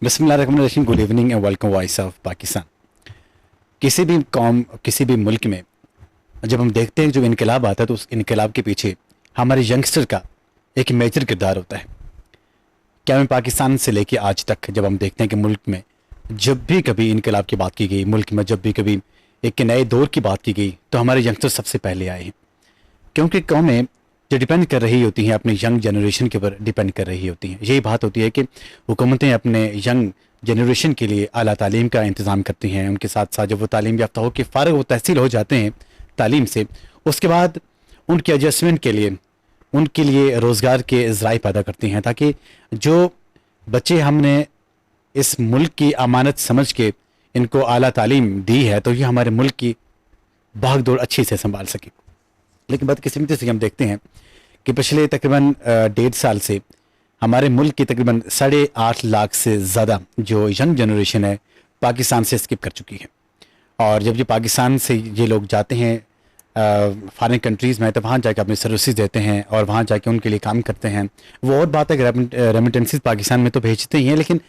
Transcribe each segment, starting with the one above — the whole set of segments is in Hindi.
बिस्मिल्लाहिर्रहमानिर्रहीम। Good evening and welcome voice of Pakistan. किसी भी कौम, किसी भी मुल्क में जब हम देखते हैं जो इनकलाब आता है तो उस इनकलाब के पीछे हमारे यंगस्टर का एक मेजर किरदार होता है। क्या मैं पाकिस्तान से लेके आज तक जब हम देखते हैं कि मुल्क में जब भी कभी इनकलाब की बात की गई, मुल्क में जब भी कभी एक नए दौर की बात की गई तो हमारे यंगस्टर सबसे पहले आए हैं, क्योंकि कौमें जो डिपेंड कर रही होती हैं अपनी यंग जनरेशन के ऊपर डिपेंड कर रही होती हैं। यही बात होती है कि हुकूमतें अपने यंग जनरेशन के लिए आला तालीम का इंतज़ाम करती हैं। उनके साथ साथ जब वो तालीम याफ्ता हो के फ़ारिग व तहसील हो जाते हैं तालीम से, उसके बाद उनके एडजस्टमेंट के लिए उनके लिए रोज़गार के ज़राए पैदा करती हैं, ताकि जो बच्चे हमने इस मुल्क की अमानत समझ के इनको आला तालीम दी है तो ये हमारे मुल्क की भाग दौड़ अच्छी से संभाल सके। लेकिन बदकिस्मती से हम देखते हैं कि पिछले तकरीबन 1.5 साल से हमारे मुल्क की तकरीबन 8.5 लाख से ज़्यादा जो यंग जनरेशन है पाकिस्तान से स्किप कर चुकी है। और जब ये पाकिस्तान से ये लोग जाते हैं फॉरेन कंट्रीज़ में तो वहाँ जाके अपनी सर्विसेज देते हैं और वहाँ जाके उनके लिए काम करते हैं। वो और बात है कि रेमिटेंसेस पाकिस्तान में तो भेजते ही हैं, लेकिन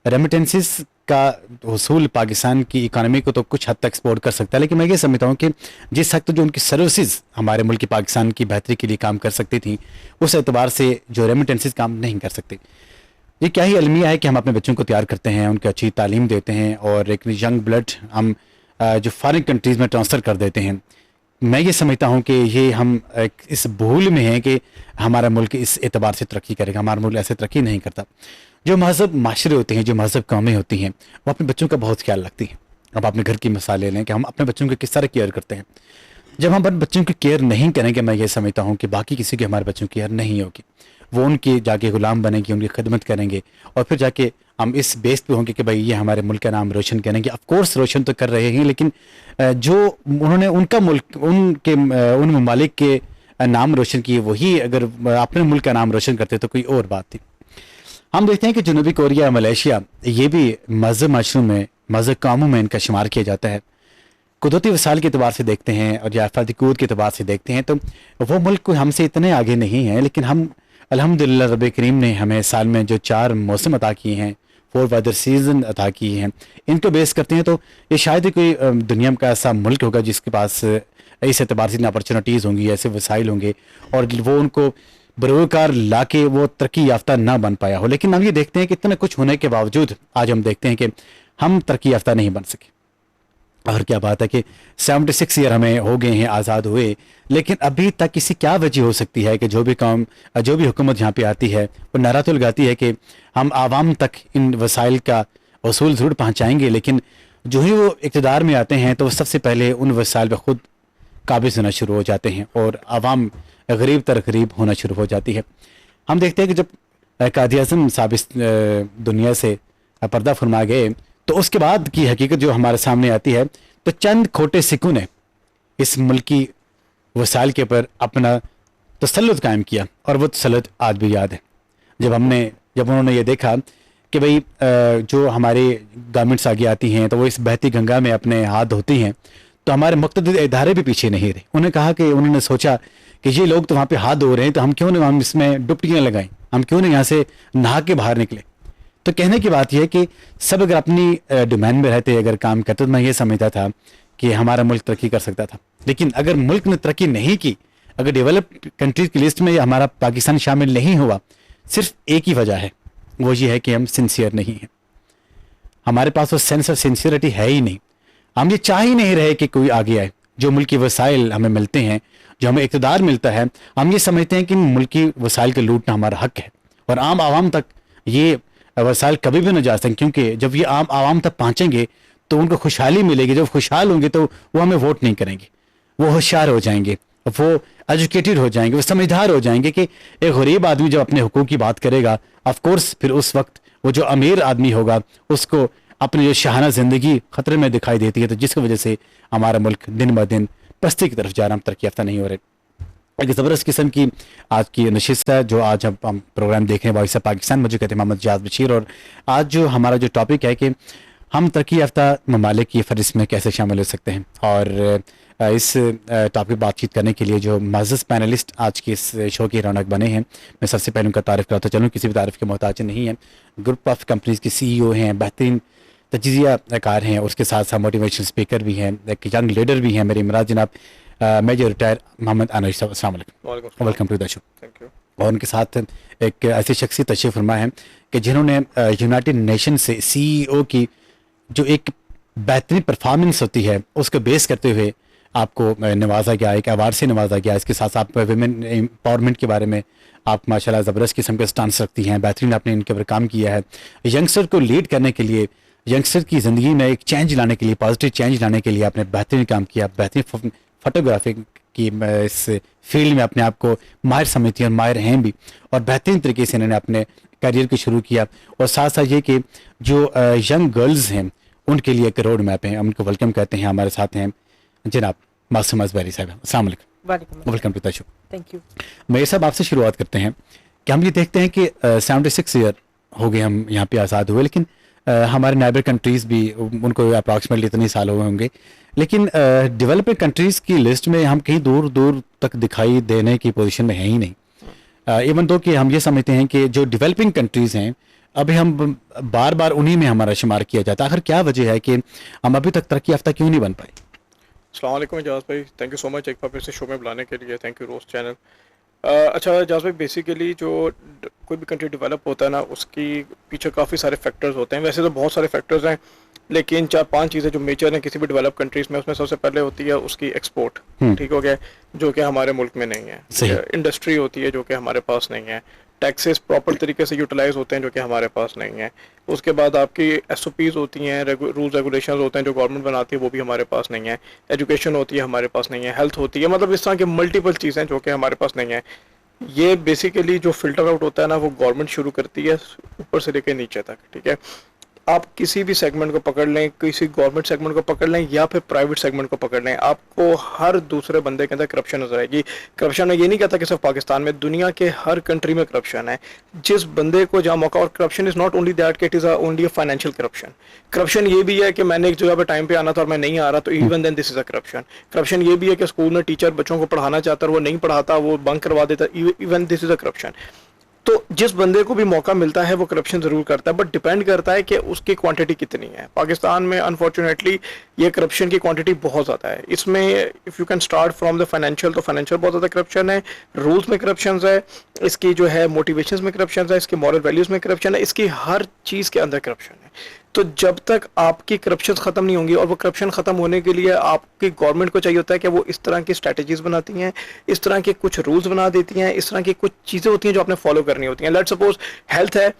रेमिटेंसेस का वसूल पाकिस्तान की इकानमी को तो कुछ हद तक एक्सपोर्ट कर सकता है। लेकिन मैं ये समझता हूँ कि जिस हद तक जो उनकी सर्विसेज हमारे मुल्क की पाकिस्तान की बेहतरी के लिए काम कर सकती थी, उस एतबार से जो रेमिटेंसेस काम नहीं कर सकते। ये क्या ही अलमिया है कि हम अपने बच्चों को तैयार करते हैं, उनको अच्छी तालीम देते हैं और एक यंग ब्लड हम जो फॉरेन कंट्रीज़ में ट्रांसफ़र कर देते हैं। मैं ये समझता हूँ कि ये हम इस भूल में हैं कि हमारा मुल्क इस एतबार से तरक्की करेगा। हमारा मुल्क ऐसे तरक्की नहीं करता। जो महज़ब माशरे होते हैं, जो महज़ब कौमें होती हैं, वो अपने बच्चों का बहुत ख्याल रखती हैं। अब अपने घर की मिसाल ले लें कि हम अपने बच्चों की किस तरह केयर करते हैं। जब हम अपने बच्चों की केयर नहीं करेंगे, मैं ये समझता हूँ कि बाकी किसी की हमारे बच्चों की केयर नहीं होगी। वो उनकी जाके गुलाम बनेंगे, उनकी खिदमत करेंगे और फिर जाके हम इस बेस पे होंगे कि भाई ये हमारे मुल्क का नाम रोशन करेंगे। ऑफ कोर्स रोशन तो कर रहे हैं, लेकिन जो उन्होंने उनका मुल्क उनके उन ममालिक के नाम रोशन किए, वही अगर अपने मुल्क का नाम रोशन करते तो कोई और बात थी। हम देखते हैं कि जनूबी कोरिया, मलेशिया, ये भी मज़हब माशरों में, मज़हब कामों में इनका शुमार किया जाता है। कुदरती वसाइल के अतबार से देखते हैं और या अफरादी कूद के अतबार से देखते हैं तो वो मुल्क कोई हमसे इतने आगे नहीं है। लेकिन हम अल्हम्दुलिल्लाह रब्बे करीम ने हमें साल में जो 4 मौसम अता किए हैं, 4 वेदर सीजन अता किए हैं, इनको बेस करते हैं तो ये शायद ही कोई दुनिया का ऐसा मुल्क होगा जिसके पास इस एतबार से इतनी अपॉर्चुनिटीज़ होंगी, ऐसे वसाइल होंगे और वो उनको बरोकार ला के वो तरक्की याफ्ता ना बन पाया हो। लेकिन हम ये देखते हैं कि इतना कुछ होने के बावजूद आज हम देखते हैं कि हम तरक्की याफ्ता नहीं बन सके। और क्या बात है कि 76 ईयर हमें हो गए हैं आज़ाद हुए, लेकिन अभी तक किसी क्या वजह हो सकती है कि जो भी काम, जो भी हुकूमत यहाँ पे आती है वो नारा तो लगाती है कि हम आवाम तक इन वसाइल का वसूल ज़रूर पहुँचाएंगे, लेकिन जो ही वो इक़्तिदार में आते हैं तो वो सबसे पहले उन वसाइल पर ख़ुद काबिज़ होना शुरू हो जाते हैं और आवाम गरीब तर गरीब होना शुरू हो जाती है। हम देखते हैं कि जब कायद-ए-आज़म साहब इस दुनिया से पर्दा फरमा गए तो उसके बाद की हकीकत जो हमारे सामने आती है तो चंद खोटे सिक्कों ने इस मुल्की वसाइल के ऊपर अपना तसल्लुत कायम किया और वो तसल्लुत आज भी याद है। जब उन्होंने ये देखा कि भाई जो हमारे गवर्नमेंट्स आगे आती हैं तो वो इस बहती गंगा में अपने हाथ धोती हैं, तो हमारे मुक़्तदिर इदारे भी पीछे नहीं रहे। उन्होंने सोचा कि ये लोग तो वहाँ पे हाथ धो रहे हैं तो हम क्यों ना हम इसमें डुबकियाँ लगाएं, हम क्यों ना यहाँ से नहा के बाहर निकले। तो कहने की बात यह है कि सब अगर अपनी डोमेन में रहते, अगर काम करते, तो मैं ये समझता था कि हमारा मुल्क तरक्की कर सकता था। लेकिन अगर मुल्क ने तरक्की नहीं की, अगर डेवलप कंट्रीज की लिस्ट में हमारा पाकिस्तान शामिल नहीं हुआ, सिर्फ एक ही वजह है, वो ये है कि हम सिंसियर नहीं हैं। हमारे पास वो सेंस ऑफ सिंसियरिटी है ही नहीं। हम ये चाह ही नहीं रहे कि कोई आगे आए। जो मुल्की वसाइल हमें मिलते हैं, जो हमें इक़्तिदार मिलता है, हम ये समझते हैं कि मुल्की वसाइल के लूटना हमारा हक है और आम आवाम तक ये वसाइल कभी भी न जा सकें, क्योंकि जब ये आम आवाम तक पहुँचेंगे तो उनको खुशहाली मिलेगी। जब खुशहाल होंगे तो वो हमें वोट नहीं करेंगे, वो होशियार हो जाएंगे, वो एजुकेटेड हो जाएंगे, वो समझदार हो जाएंगे कि एक गरीब आदमी जब अपने हुकूक की बात करेगा, ऑफ कोर्स फिर उस वक्त वो जो अमीर आदमी होगा उसको अपनी जो शाहाना ज़िंदगी ख़तरे में दिखाई देती है। तो जिसकी वजह से हमारा मुल्क दिन ब दिन पस्ती की तरफ जा रहा, हम तरक्की याफ्ता नहीं हो रहे। एक ज़बरदस्त किस्म की आज की नशिस्त है जो आज हम प्रोग्राम देख रहे हैं वॉइस ऑफ पाकिस्तान। मुझे कहते हैं मोहम्मद जाद बशीर और आज जो हमारा जो टॉपिक है कि हम तरक्की याफ्ता ममालिक की फहरिस्त में कैसे शामिल हो सकते हैं। और इस टॉपिक बातचीत करने के लिए जो माज़ज़ पैनलिस्ट आज के इस शो की रौनक बने हैं, मैं सबसे पहले उनका तारीफ़ करता चलूँ, किसी भी तारीफ़ के मोहताज नहीं है। ग्रुप ऑफ कंपनीज़ के CEO हैं, बेहतरीन तजिज़िया कार हैं, उसके साथ साथ मोटिवेशनल स्पीकर भी हैं, एक यंग लीडर भी हैं मेरे इमराज जनाब, मेजर रिटायर मोहम्मद अनवर साहब। अस्सलाम वालेकुम, welcome to the show. Thank you. और उनके साथ एक ऐसी शख्सियत तशरीफ़ फरमा है कि जिन्होंने यूनाइटेड नेशन से CEO की जो एक बेहतरीन परफॉर्मेंस होती है उसको बेस करते हुए आपको नवाजा गया, एक अवार्ड से नवाजा गया। इसके साथ साथ वुमेन एम्पावरमेंट के बारे में आप माशाल्लाह ज़बरदस्त किस्म के स्टांस रखती हैं, बेहतरीन आपने इनके ऊपर काम किया है। यंगस्टर को लीड करने के लिए, यंगस्टर की ज़िंदगी में एक चेंज लाने के लिए, पॉजिटिव चेंज लाने के लिए आपने बेहतरीन काम किया। बेहतरीन फोटोग्राफी की इस फील्ड में अपने आप को माहिर समझती हैं और माहिर हैं भी, और बेहतरीन तरीके से इन्होंने अपने करियर को शुरू किया। और साथ साथ ये कि जो यंग गर्ल्स हैं उनके लिए एक रोड मैप है, हम उनको वेलकम कहते हैं। हमारे साथ हैं जनाब मासूम अजबरी साहब। अस्सलाम वालेकुम, welcome to the show. Thank you. Mayor साहब, आपसे शुरुआत करते हैं कि हम ये देखते हैं कि 76 ईयर हो गए हम यहाँ पे आज़ाद हुए, लेकिन हमारे नाइबर कंट्रीज़ भी उनको अप्रॉक्सीमेटली इतने साल हुए होंगे, लेकिन डेवलपिंग कंट्रीज़ की लिस्ट में हम कहीं दूर दूर तक दिखाई देने की पोजीशन में हैं ही नहीं। इवन दो कि हम ये समझते हैं कि जो डेवलपिंग कंट्रीज़ हैं अभी हम बार बार उन्हीं में हमारा शुमार किया जाता है। आखिर क्या वजह है कि हम अभी तक तरक्की याफ्ता क्यों नहीं बन पाए? अस्सलाम वालेकुम एजाज भाई, थैंक यू सो मच एक बार फिर से शो में बुलाने के लिए। Thank you roast channel. अच्छा एजाज भाई, बेसिकली जो कोई भी कंट्री डेवलप होता है ना, उसकी पीछे काफ़ी सारे फैक्टर्स होते हैं। वैसे तो बहुत सारे फैक्टर्स हैं, लेकिन 4-5 चीज़ें जो मेजर हैं किसी भी डेवलप कंट्रीज़ में, उसमें सबसे पहले होती है उसकी एक्सपोर्ट, ठीक हो गया, जो कि हमारे मुल्क में नहीं है। इंडस्ट्री होती है जो कि हमारे पास नहीं है। टैक्सेस प्रॉपर तरीके से यूटिलाइज होते हैं जो कि हमारे पास नहीं है। उसके बाद आपकी SOPs होती हैं, रूल्स रेगुलेशंस होते हैं जो गवर्नमेंट बनाती है, वो भी हमारे पास नहीं है। एजुकेशन होती है, हमारे पास नहीं है। हेल्थ होती है, मतलब इस तरह की मल्टीपल चीज़ें जो कि हमारे पास नहीं है। ये बेसिकली जो फिल्टर आउट होता है ना, वो गवर्नमेंट शुरू करती है ऊपर से लेकर नीचे तक, ठीक है। आप किसी भी सेगमेंट को पकड़ लें, किसी गवर्नमेंट सेगमेंट को पकड़ लें या फिर प्राइवेट सेगमेंट को पकड़ लें, आपको हर दूसरे बंदे के अंदर करप्शन नजर आएगी। करप्शन में ये नहीं कहता कि सिर्फ पाकिस्तान में, दुनिया के हर कंट्री में करप्शन है। जिस बंदे को जहाँ मौका, और corruption is not only that कि it is only a financial corruption. Corruption ये भी है कि मैंने एक जगह पर टाइम पे आना था और मैं नहीं आ रहा, तो even then this is a corruption. Corruption ये भी है कि स्कूल में टीचर बच्चों को पढ़ाना चाहता है, वो नहीं पढ़ाता, वो बंक करवा देता, even this is a corruption. तो जिस बंदे को भी मौका मिलता है वो करप्शन जरूर करता है, बट डिपेंड करता है कि उसकी क्वांटिटी कितनी है। पाकिस्तान में अनफॉर्चुनेटली ये करप्शन की क्वांटिटी बहुत ज़्यादा है। इसमें if you can start from the financial, तो फाइनेंशियल बहुत ज़्यादा करप्शन है, रूल्स में करप्शन है, इसकी जो है मोटिवेशंस में करप्शन है, इसकी मॉरल वैल्यूज़ में करप्शन है, इसकी हर चीज़ के अंदर करप्शन है। तो जब तक आपकी करप्शन ख़त्म नहीं होंगी, और वो करप्शन ख़त्म होने के लिए आपकी गवर्नमेंट को चाहिए होता है कि वो इस तरह की स्ट्रैटेजीज बनाती हैं, इस तरह के कुछ रूल्स बना देती हैं, इस तरह की कुछ चीज़ें होती हैं जो आपने फॉलो करनी होती हैं। लेट्स सपोज हेल्थ है,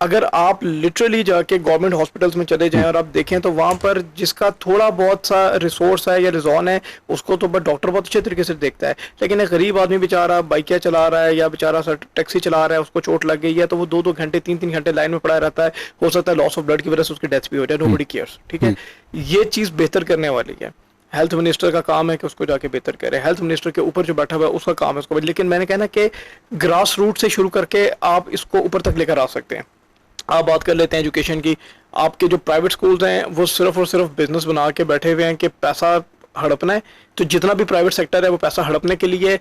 अगर आप लिटरली जाके गवर्नमेंट हॉस्पिटल्स में चले जाएं और आप देखें तो वहाँ पर जिसका थोड़ा बहुत सा रिसोर्स है या रिजॉन है, उसको तो बस डॉक्टर बहुत अच्छे तरीके से देखता है, लेकिन एक गरीब आदमी बेचारा बाइक चला रहा है या बेचारा टैक्सी चला रहा है, उसको चोट लग गई है, तो वो 2-2 घंटे 3-3 घंटे लाइन में पड़ा रहता है। हो सकता है लॉस ऑफ ब्लड की वजह से उसकी डेथ भी हो जाए, नोबडी केयर्स, ठीक है। ये चीज़ बेहतर करने वाली है। हेल्थ मिनिस्टर का काम है कि उसको जाके बेहतर करे। हेल्थ मिनिस्टर के ऊपर जो बैठा हुआ है उसका काम है उसको, लेकिन मैंने कहना कि ग्रास रूट से शुरू करके आप इसको ऊपर तक लेकर आ सकते हैं। आप बात कर लेते हैं एजुकेशन की। आपके जो प्राइवेट स्कूल्स हैं वो सिर्फ और सिर्फ बिजनेस बना के बैठे हुए हैं कि पैसा हड़पना है। तो जितना भी प्राइवेट सेक्टर है वो पैसा हड़पने के लिए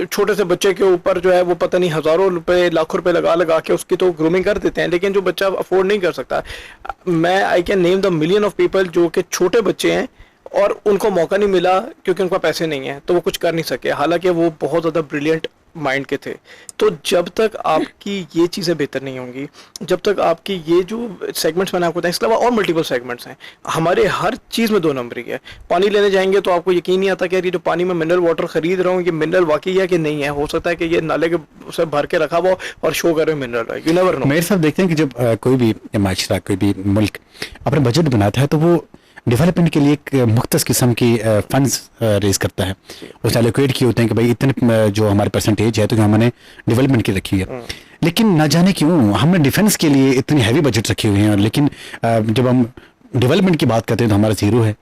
छोटे से बच्चे के ऊपर जो है वो पता नहीं हज़ारों रुपए लाखों रुपए लगा के उसकी तो ग्रूमिंग कर देते हैं, लेकिन जो बच्चा अफोर्ड नहीं कर सकता, मैं I can name the million of people जो कि छोटे बच्चे हैं और उनको मौका नहीं मिला क्योंकि उनका पैसे नहीं है, तो वो कुछ कर नहीं सके, हालांकि वो बहुत ज़्यादा ब्रिलियंट माइंड के थे। तो जब तक आपकी ये चीज़ें बेहतर नहीं होंगी, जब तक आपकी ये जो सेगमेंट्स मैंने आपको बताया, इसके अलावा और मल्टीपल सेगमेंट्स हैं, हमारे हर चीज़ में 2 नंबरी है। पानी लेने जाएंगे तो आपको यकीन नहीं आता कि यार ये जो पानी में मिनरल वाटर खरीद रहा हूँ ये मिनरल वाकई है कि नहीं है। हो सकता है कि ये नाले के उसे भर के रखा हुआ और शो कर रहे मिनरल है, यू नेवर नो। मेरे साथ देखते हैं कि जब कोई भी माशरा, कोई भी मुल्क अपना बजट बनाता है तो वो डेवलपमेंट के लिए एक मुख्तस किस्म की फंड्स रेज करता है, उसने एलोकेट किए होते हैं कि भाई इतने जो हमारे परसेंटेज है तो हमने डेवलपमेंट की रखी है। लेकिन ना जाने क्यों हमने डिफेंस के लिए इतनी हैवी बजट रखे हुए हैं, और लेकिन जब हम डेवलपमेंट की बात करते हैं तो हमारा 0 है।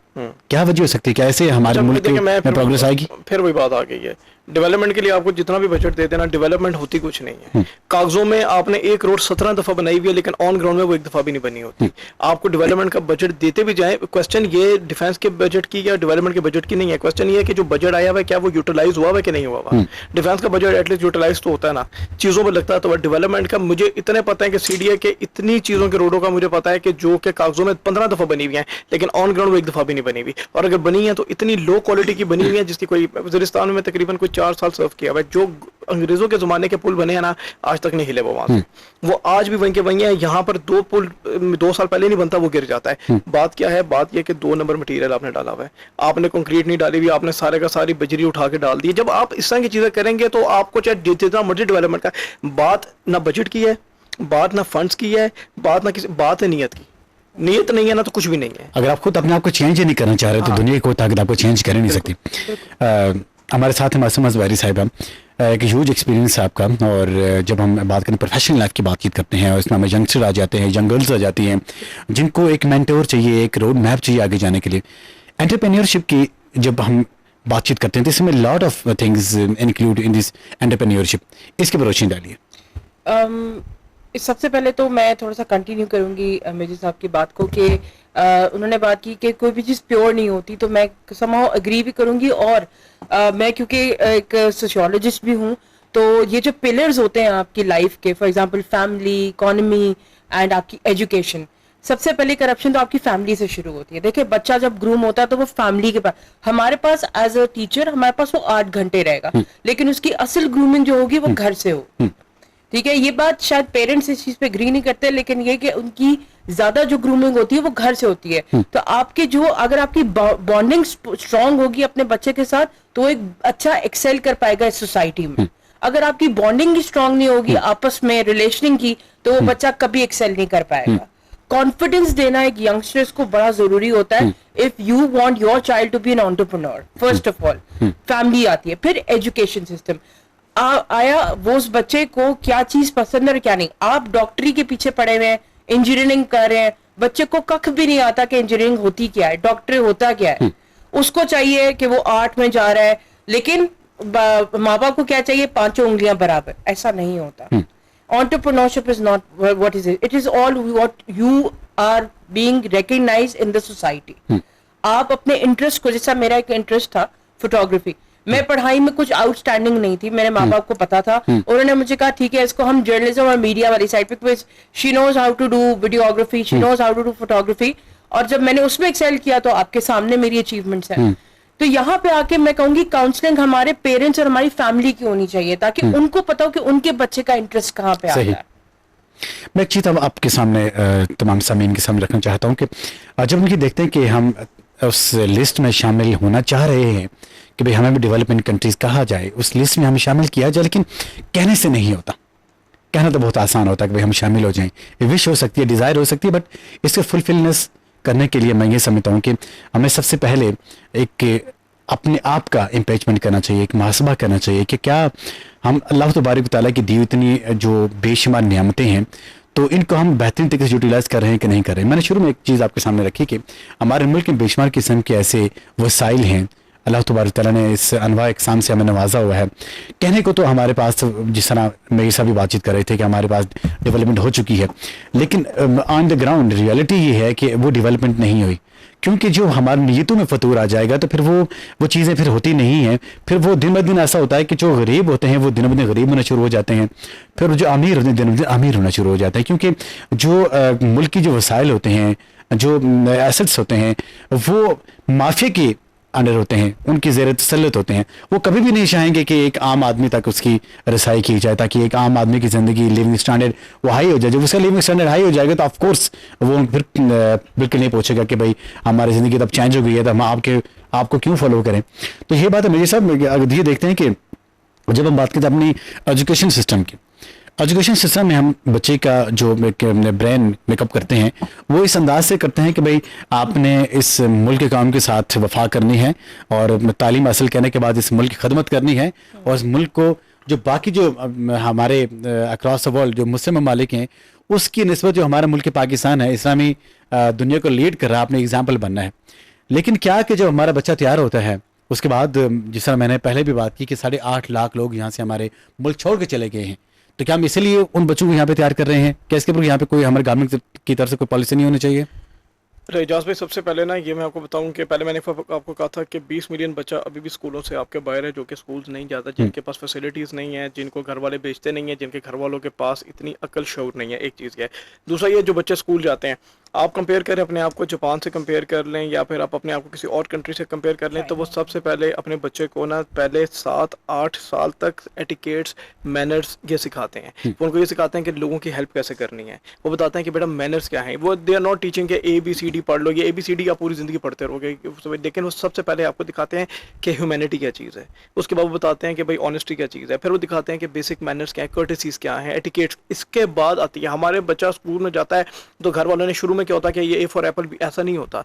क्या वजह हो सकती है, कैसे हमारे मुल्क देखिए, मैं में प्रोग्रेस आएगी? फिर वही बात आ गई है, डेवलपमेंट के लिए आपको जितना भी बजट दे देना, डेवलपमेंट होती कुछ नहीं है। कागजों में आपने 1 करोड़ 17 दफा बनाई हुई है, लेकिन ऑन ग्राउंड में वो 1 दफा भी नहीं बनी होती। आपको डेवलपमेंट का बजट देते भी जाए, क्वेश्चन ये डिफेंस के बजट की या डेवलपमेंट के बजट की नहीं है, क्वेश्चन ये है कि जो बजट आया हुआ है क्या वो यूटिलाइज हुआ है कि नहीं हुआ हुआ। डिफेंस का बजट एटलीस्ट यूटिलाइज तो होता है ना, चीजों पर लगता है। तो डेवलपमेंट का मुझे इतने पता है कि सीडीए के इतनी चीजों के रोडों का मुझे पता है कि जो के कागजों में 15 दफा बनी हुई है, लेकिन ऑन ग्राउंड वो 1 दफा भी नहीं बनी हुई, और अगर बनी है तो इतनी लो क्वालिटी की बनी हुई है जिसकी कोई, वज़ीरिस्तान में तकरीबन कोई 4 साल सर्व किया हुआ है, जो अंग्रेजों के जमाने के पुल बने हैं ना, आज तक नहीं हिले वो वहां से, वो आज भी वहीं के वहीं है। यहाँ पर 2 पुल 2 साल पहले नहीं बनता, वो गिर जाता है। बात क्या है, बात यह कि 2 नंबर मटेरियल आपने डाला हुआ है, आपने कंक्रीट नहीं डाली हुई, आपने सारे का सारी बजरी उठा के डाल दी। जब आप इस तरह की चीजें करेंगे तो आपको चाहे जितना मर्जी डेवलपमेंट का, बात ना बजट की है, बात ना फंड्स की है, बात ना किसी, बात है नीयत की। नीयत नहीं है ना तो कुछ भी नहीं है। अगर आप खुद अपने आप को चेंज ही नहीं करना चाह रहे तो दुनिया को ताकत आपको चेंज कर ही नहीं सकती। हमारे साथ हैं मासूम ज़वाहिरी साहिबा, एक ह्यूज एक्सपीरियंस है आपका, और जब हम बात करें प्रोफेशनल लाइफ की बातचीत करते हैं और इसमें हमें यंगस्टर आ जाते हैं, यंग गर्ल्स आ जाती हैं जिनको एक मेंटोर चाहिए, एक रोड मैप चाहिए आगे जाने के लिए। एंटरप्रेन्योरशिप की जब हम बातचीत करते हैं तो इसमें lot of things include in this entrepreneurship, इसके पर रोशनी डालिए। सबसे पहले तो मैं थोड़ा सा कंटिन्यू करूंगी मेजर साहब की बात को कि उन्होंने बात की कि कोई भी चीज़ प्योर नहीं होती, तो मैं समहाउ एग्री भी करूंगी। और मैं क्योंकि एक सोशियोलॉजिस्ट भी हूं, तो ये जो पिलर्स होते हैं आपकी लाइफ के, for example family, economy and आपकी एजुकेशन, सबसे पहले करप्शन तो आपकी फैमिली से शुरू होती है। देखिए, बच्चा जब ग्रूम होता है तो वो फैमिली के पास, हमारे पास एज अ टीचर हमारे पास वो 8 घंटे रहेगा, लेकिन उसकी असल ग्रूमिंग जो होगी वो घर से हो। ठीक है, ये बात शायद पेरेंट्स इस चीज पे एग्री नहीं करते, लेकिन ये कि उनकी ज्यादा जो ग्रूमिंग होती है वो घर से होती है। तो आपके जो, अगर आपकी बॉन्डिंग स्ट्रांग होगी अपने बच्चे के साथ, तो वो एक अच्छा एक्सेल कर पाएगा इस सोसाइटी में। अगर आपकी बॉन्डिंग ही स्ट्रांग नहीं होगी आपस में रिलेशनिंग की, तो वो बच्चा कभी एक्सेल नहीं कर पाएगा। कॉन्फिडेंस देना एक यंगस्टर्स को बड़ा जरूरी होता है। If you want your child to be an entrepreneur, first of all family आती है, फिर एजुकेशन सिस्टम आया, वो उस बच्चे को क्या चीज पसंद है और क्या नहीं। आप डॉक्टरी के पीछे पड़े हुए हैं, इंजीनियरिंग कर रहे हैं, बच्चे को कख भी नहीं आता कि इंजीनियरिंग होती क्या है, डॉक्टर होता क्या है। उसको चाहिए कि वो आर्ट में जा रहा है, लेकिन माँ बाप को क्या चाहिए, 5 उंगलियां बराबर। ऐसा नहीं होता। Entrepreneurship is not what is it is all what you are being recognised in the society. आप अपने इंटरेस्ट को, जैसा मेरा एक इंटरेस्ट था फोटोग्राफी, मैं पढ़ाई में कुछ आउटस्टैंडिंग नहीं थी, मेरे माँ बाप को पता था, उन्होंने मुझे कहा ठीक है इसको हम जर्नलिज्म और मीडिया वाली साइड पे, she knows how to do videography, she knows how to do photography. और जब मैंने उसमें एक्सेल किया तो आपके सामने मेरी अचीवमेंट्स हैं। तो यहाँ पे आके मैं कहूंगी काउंसलिंग हमारे पेरेंट्स और हमारी फैमिली की होनी चाहिए, ताकि उनको पता हो कि उनके बच्चे का इंटरेस्ट कहाँ पे आता है। मैं एक चीज अब आपके सामने तमाम सामीन के सामने रखना चाहता हूँ कि जब उनकी देखते हैं कि हम उस लिस्ट में शामिल होना चाह रहे हैं कि भाई हमें भी डेवलपमेंट कंट्रीज कहा जाए, उस लिस्ट में हमें शामिल किया जाए, लेकिन कहने से नहीं होता। कहना तो बहुत आसान होता है कि भाई हम शामिल हो जाएं, विश हो सकती है, डिज़ायर हो सकती है, बट इसके फुलफिलनेस करने के लिए मैं ये समझता हूँ कि हमें सबसे पहले एक अपने आप का इम्पेचमेंट करना चाहिए, एक मुहासबा करना चाहिए कि क्या हम अल्लाह तबारक व तआला की दी इतनी जो बेशुमार नियामतें हैं, तो इनको हम बेहतरीन तरीके से यूटिलाइज कर रहे हैं कि नहीं कर रहे हैं। मैंने शुरू में एक चीज़ आपके सामने रखी कि हमारे मुल्क में बेशुमार किस्म के ऐसे वसाइल हैं, अल्लाह तबारक तआला ने इस अनवा इकसाम से हमें नवाजा हुआ है। कहने को तो हमारे पास, जिस तरह मेरे साथ भी बातचीत कर रहे थे कि हमारे पास डेवलपमेंट हो चुकी है, लेकिन ऑन द ग्राउंड रियलिटी ये है कि वो डेवलपमेंट नहीं हुई, क्योंकि जो हमारी नीयतों में फतूर आ जाएगा तो फिर वो चीज़ें फिर होती नहीं हैं। फिर वो दिन ब दिन ऐसा होता है कि जो गरीब होते हैं वो दिन ब दिन गरीब होना शुरू हो जाते हैं, फिर जो अमीर होते हैं दिन ब दिन अमीर होना शुरू हो जाता है, क्योंकि जो मुल्क की जो वसाइल होते हैं, जो एसेट्स होते हैं, वो माफिया के अंडर होते हैं, उनकी ज़ेर तसल्लुत होते हैं। वो कभी भी नहीं चाहेंगे कि एक आम आदमी तक उसकी रसाई की जाए, ताकि एक आम आदमी की ज़िंदगी लिविंग स्टैंडर्ड वो हाई हो जाए। जब उसका लिविंग स्टैंडर्ड हाई हो जाएगा तो ऑफकोर्स वो फिर बिल्कुल नहीं पूछेगा कि भाई हमारी ज़िंदगी तब चेंज हो गई है तो हम आपको क्यों फॉलो करें। तो ये बात है मेरे साहब। अगर ये देखते हैं कि जब हम बात करते हैं अपनी एजुकेशन सिस्टम की, एजुकेशन सिस्टम में हम बच्चे का जो ब्रेन मेकअप करते हैं वो इस अंदाज से करते हैं कि भाई आपने इस मुल्क के काम के साथ वफा करनी है और तालीम हासिल करने के बाद इस मुल्क की खदमत करनी है, और इस मुल्क को जो बाकी जो हमारे अक्रॉस द वर्ल्ड जो मुस्लिम ममालिक हैं उसकी निस्बत जो हमारा मुल्क पाकिस्तान है, इस्लामी दुनिया को लीड कर रहा है, आपने एग्जाम्पल बनना है। लेकिन क्या कि जब हमारा बच्चा तैयार होता है उसके बाद जिस तरह मैंने पहले भी बात की कि 8.5 लाख लोग यहाँ से हमारे मुल्क छोड़ के चले गए हैं, तो क्या हम इसलिए उन बच्चों को यहाँ पे तैयार कर रहे हैं? क्या इसके ऊपर यहाँ पे कोई हमारे गवर्नमेंट की तरफ से कोई पॉलिसी नहीं होनी चाहिए? एजाज भाई, सबसे पहले ना ये मैं आपको बताऊं कि पहले मैंने आपको कहा था कि 20 मिलियन बच्चा अभी भी स्कूलों से आपके बाहर है, जो कि स्कूल्स नहीं जाता, जिनके पास फैसिलिटीज़ नहीं है, जिनको घर वाले भेजते नहीं है, जिनके घर वालों के पास इतनी अकल शऊर नहीं है। एक चीज़ ये है। दूसरा ये जो बच्चे स्कूल जाते हैं, आप कंपेयर करें अपने आप को जापान से कंपेयर कर लें या फिर आप अपने आप को किसी और कंट्री से कंपेयर कर लें, तो वो सबसे पहले अपने बच्चे को ना पहले 7-8 साल तक एटिकेट्स, मैनर्स ये सिखाते हैं। वो उनको ये सिखाते हैं कि लोगों की हेल्प कैसे करनी है। वो बताते हैं कि बेटा मैनर्स क्या है। वो दे आर नॉट टीचिंग के ABCD पढ़ लो, ये ABCD आप पूरी ज़िंदगी पढ़ते रहोगे, लेकिन वो सबसे पहले आपको दिखाते हैं कि ह्यूमैनिटी क्या चीज़ है। उसके बाद वो बताते हैं कि भाई ऑनेस्टी क्या चीज़ है। फिर वो दिखाते हैं कि बेसिक मैनर्स क्या है, कर्टेसीज क्या है, एटिकेट्स। इसके बाद आती है हमारे बच्चा स्कूल में जाता है तो घर वालों ने शुरू में क्या होता है कि ये A फॉर एप्पल, भी ऐसा नहीं होता।